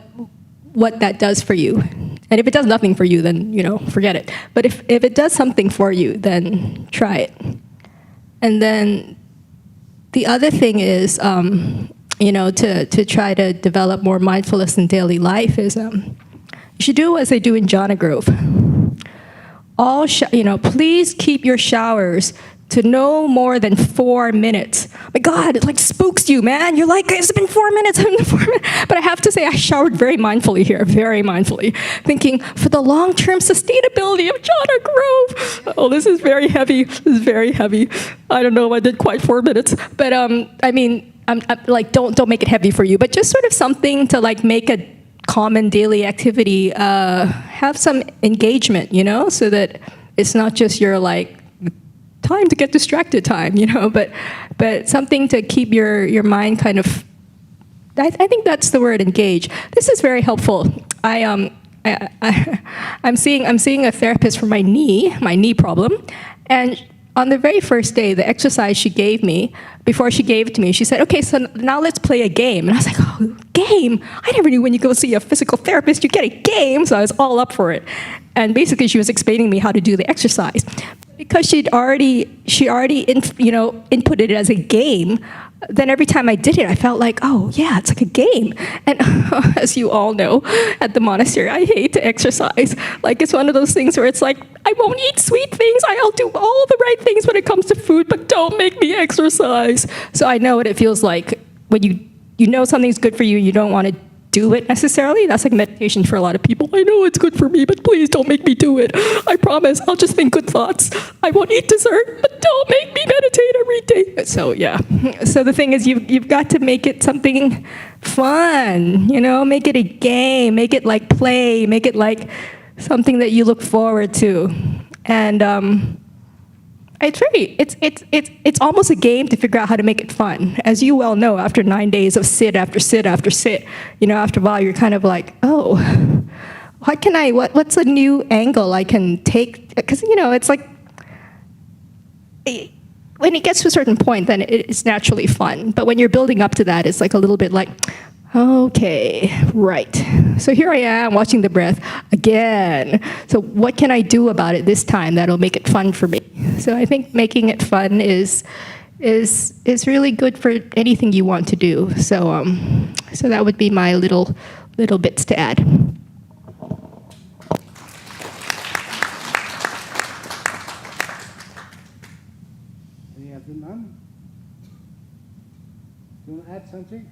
that does for you. And if it does nothing for you, then, forget it. But if it does something for you, then try it. And then the other thing is, to try to develop more mindfulness in daily life is you should do as they do in Jhana Grove. Please keep your showers to no more than 4 minutes. My God, it like spooks you, man. You're like, it's been 4 minutes, But I have to say, I showered very mindfully here, very mindfully, thinking for the long-term sustainability of Jhana Grove. Oh, this is very heavy. I don't know if I did quite 4 minutes, but I'm like, don't make it heavy for you, but just sort of something to like make a common daily activity, have some engagement, so that it's not just your like time to get distracted time, but something to keep your mind kind of, I think that's the word, engage. This is very helpful. I'm seeing a therapist for my knee problem, and on the very first day, the exercise she gave me, before she gave it to me, she said, okay, so now let's play a game. And I was like, oh, game? I never knew when you go see a physical therapist, you get a game. So I was all up for it. And basically, she was explaining me how to do the exercise. Because she already inputted it as a game, then every time I did it, I felt like, oh, yeah, it's like a game. And as you all know, at the monastery, I hate to exercise. Like, it's one of those things where it's like, I won't eat sweet things. I'll do all the right things when it comes to food, but don't make me exercise. So I know what it feels like when you know something's good for you, you don't want to do it necessarily. That's like meditation for a lot of people. I know it's good for me, but please don't make me do it. I promise I'll just think good thoughts. I won't eat dessert, but don't make me meditate every day. So yeah. So the thing is, you've got to make it something fun, make it a game, make it like play, make it like something that you look forward to. And it's almost a game to figure out how to make it fun. As you well know, after 9 days of sit after sit after sit, after a while you're kind of like, oh, what's a new angle I can take? Because, it's like, when it gets to a certain point, then it's naturally fun. But when you're building up to that, it's like a little bit like, Okay, right. So here I am watching the breath again. So what can I do about it this time that'll make it fun for me? So I think making it fun is really good for anything you want to do. So so that would be my little bits to add. Any other none? Do you want to add something?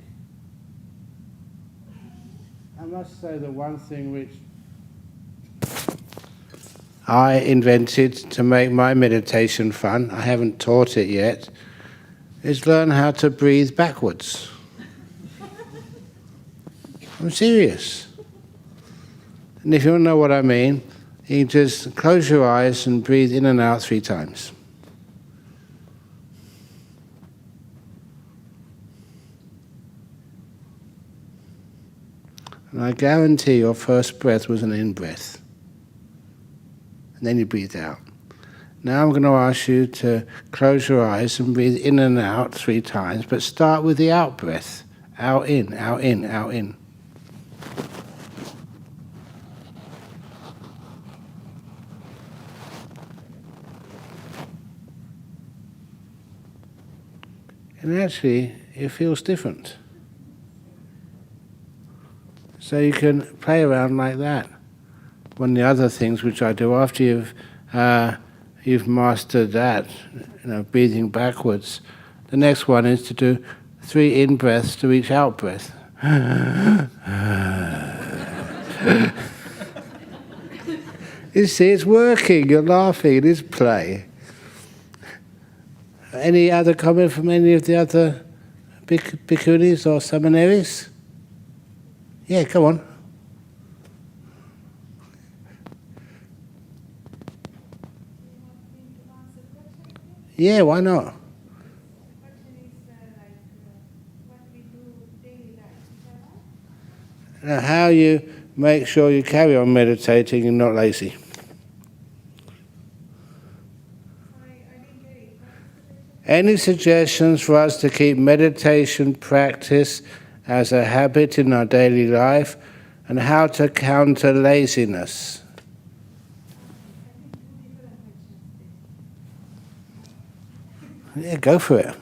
I must say the one thing which I invented to make my meditation fun, I haven't taught it yet, is learn how to breathe backwards. I'm serious. And if you want to know what I mean, you just close your eyes and breathe in and out 3 times. And I guarantee your first breath was an in-breath. And then you breathe out. Now I'm going to ask you to close your eyes and breathe in and out 3 times, but start with the out breath. Out, in, out, in, out, in. And actually, it feels different. So you can play around like that. One of the other things which I do after you've mastered that, breathing backwards, the next one is to do 3 in breaths to each out breath. You see, it's working. You're laughing. It is play. Any other comment from any of the other bhikkhunis or samaneris? Yeah, come on. Yeah, why not? Now, how you make sure you carry on meditating and not lazy. Any suggestions for us to keep meditation practice as a habit in our daily life, and how to counter laziness? Yeah, go for it.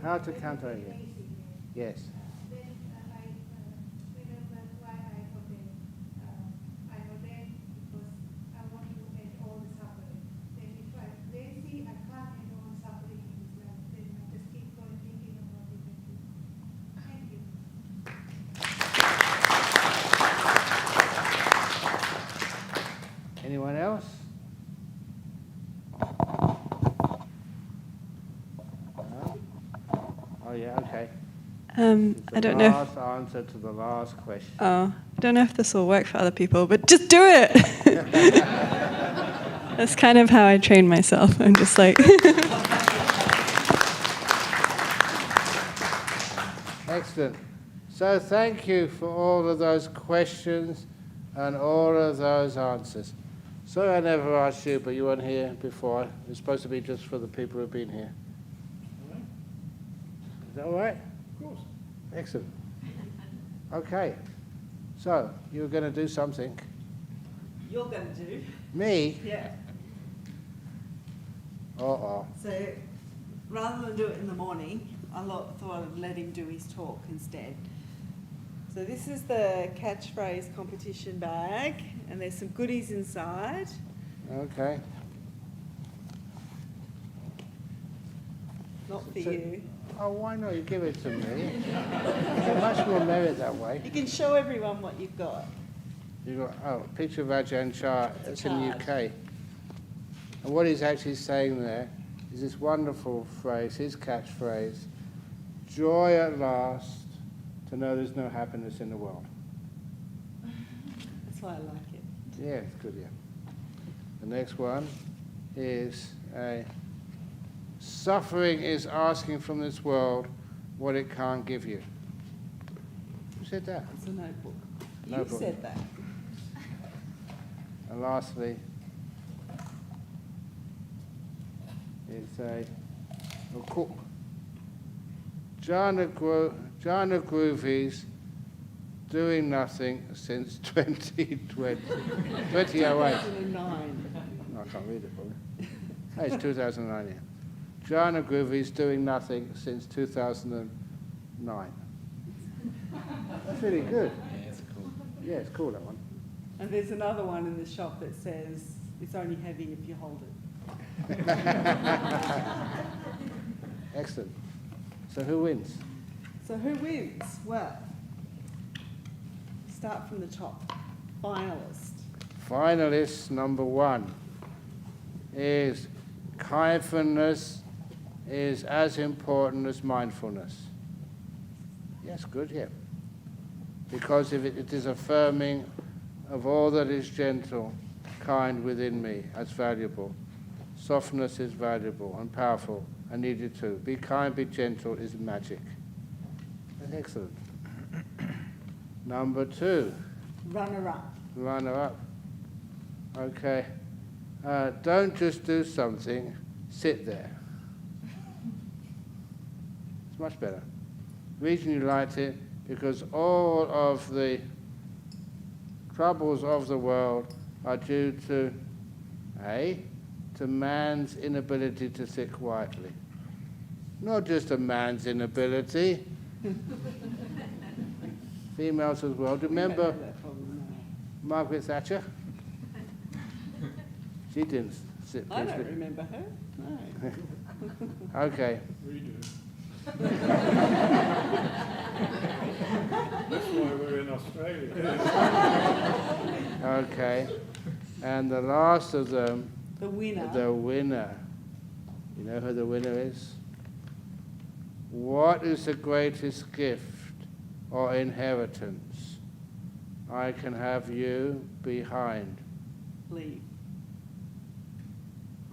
How to counter it? Yes. Anyone else? No? Oh yeah, okay. I don't know. Last answer to the last question. I don't know if this will work for other people, but just do it. That's kind of how I train myself. I'm just like. Excellent. So thank you for all of those questions and all of those answers. Sorry I never asked you, but you weren't here before. It's supposed to be just for the people who've been here. Is that all right? Of course. Excellent. Okay. So, you were going to do something. You're going to do? Me? Yeah. Uh-oh. So rather than do it in the morning, I thought I'd let him do his talk instead. So this is the Catchphrase competition bag, and there's some goodies inside. Okay. not for you. Oh, why not? You give it to me. You get much more merit that way. You can show everyone what you've got. You got a picture of Ajahn Chah. It's in the card. UK. And what he's actually saying there is this wonderful phrase, his catchphrase: joy at last to know there's no happiness in the world. That's why I like it. Yeah, it's good, yeah. The next one is suffering is asking from this world what it can't give you. Who said that? It's a notebook. You Notebook. said that. And lastly, it's Jhana Groovies doing nothing since 2020. 2008. 2009. No, I can't read it probably. Oh, it's 2009, yeah. Jhana Groovies doing nothing since 2009. That's really good. Yeah, it's cool. Yeah, it's cool, that one. And there's another one in the shop that says, it's only heavy if you hold it. Excellent. So who wins? So who wins? Well, start from the top. Finalist. Finalist number 1 is kindness is as important as mindfulness. Yes, good, yeah. Because if it is affirming of all that is gentle, kind within me, as valuable. Softness is valuable and powerful and needed too. Be kind, be gentle is magic. That's excellent. Number 2. Runner-up. Runner-up. Okay. Don't just do something, sit there. It's much better. The reason you liked it, because all of the troubles of the world are due to, to man's inability to sit quietly. Not just a man's inability. Females as well. Do you remember Margaret Thatcher? She didn't sit I peacefully. don't remember her. No. Okay. We do. That's why we're in Australia. Okay. And the last of them, The winner. the winner. You know who the winner is? What is the greatest gift or inheritance? I can have you behind. Leave.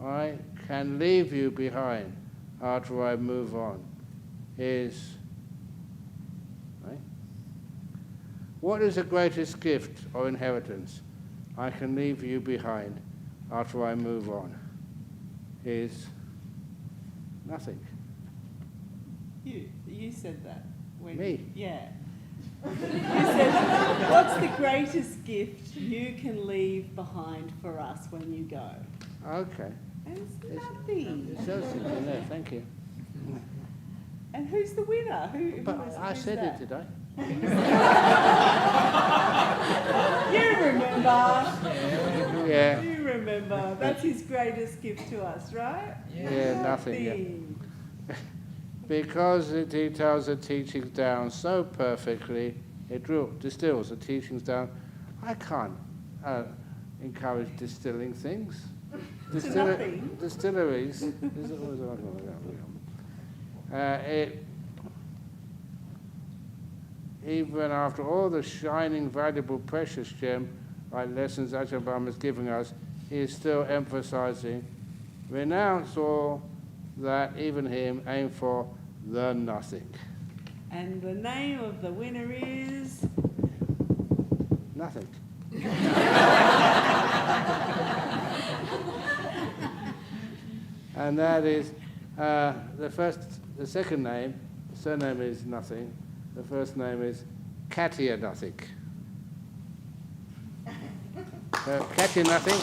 I can leave you behind after I move on. Is what is the greatest gift or inheritance? I can leave you behind after I move on. Is nothing. You said that. Me? Yeah. You said, what's the greatest gift you can leave behind for us when you go? Okay. It's nothing. It's so simple there, thank you. And who's the winner? But I who's said that? it, did I? You remember. Yeah. You remember. That's his greatest gift to us, right? Yeah, nothing. Yeah. Because it details the teachings down so perfectly, it distills the teachings down. I can't encourage distilling things. Nothing. Distilleries. Even after all the shining, valuable, precious gem, like lessons Ajahn Brahm is giving us, he is still emphasizing, renounce all that, even him, aim for the nothing. And the name of the winner is? Nothing. And that is the second name, the surname is nothing. The first name is Katia Nothing. So, Katia Nothing.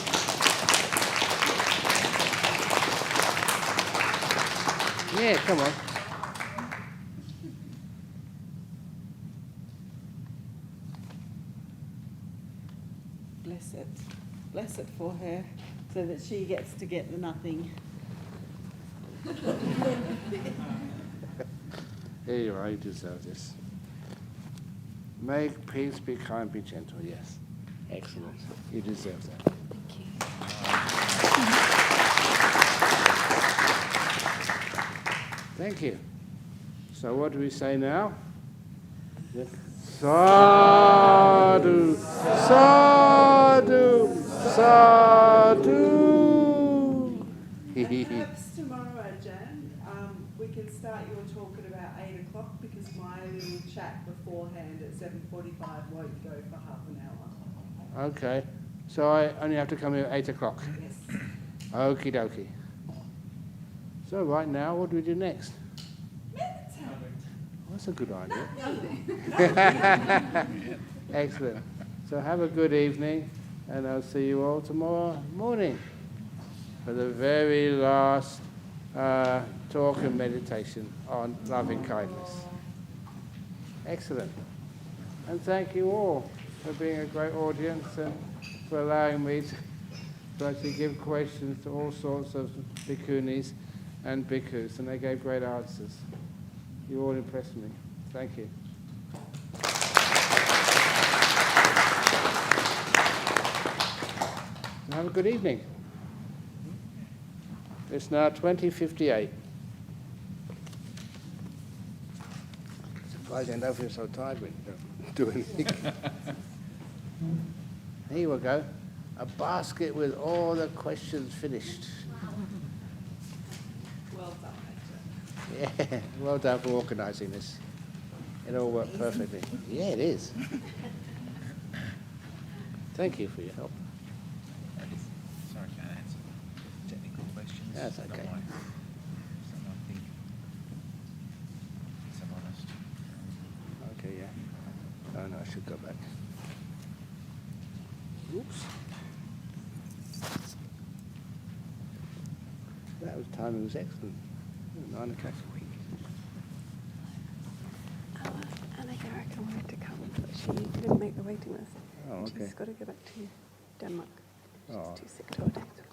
Yeah, come on. Bless it. Bless it for her so that she gets to get the nothing. Here you are, you deserve this. Make peace, be kind, be gentle. Yes. Excellent. You deserve that. Thank you. So what do we say now? Yes. Sadhu, sadhu, sadhu. Perhaps tomorrow, Ajahn, we can start your talk at about 8 o'clock because my little chat beforehand at 7:45 won't go for half an hour. Okay. So I only have to come here at 8 o'clock. Yes. Okie dokie. So right now, what do we do next? That's a good idea. Excellent. So have a good evening, and I'll see you all tomorrow morning for the very last talk and meditation on loving kindness. Excellent. And thank you all for being a great audience and for allowing me to actually give questions to all sorts of bhikkhunis and bhikkhus, and they gave great answers. You all impressed me. Thank you. Have a good evening. It's now 20:58. Surprised I don't feel so tired when you don't do anything. Here we go. A basket with all the questions finished. Well done, Ajahn. Yeah, well done for organising this. It all worked perfectly. Yeah, it is. Thank you for your help. Sorry, I can't answer technical questions. That's okay. Someone think I'm honest. Okay, yeah. Oh no, I should go back. Oops. That was timing was excellent. 9 o'clock a week. Anna Garrick wanted to come, but she didn't make the waiting list. Oh, okay. She's got to go back to Denmark. She's Oh. too sick to attend.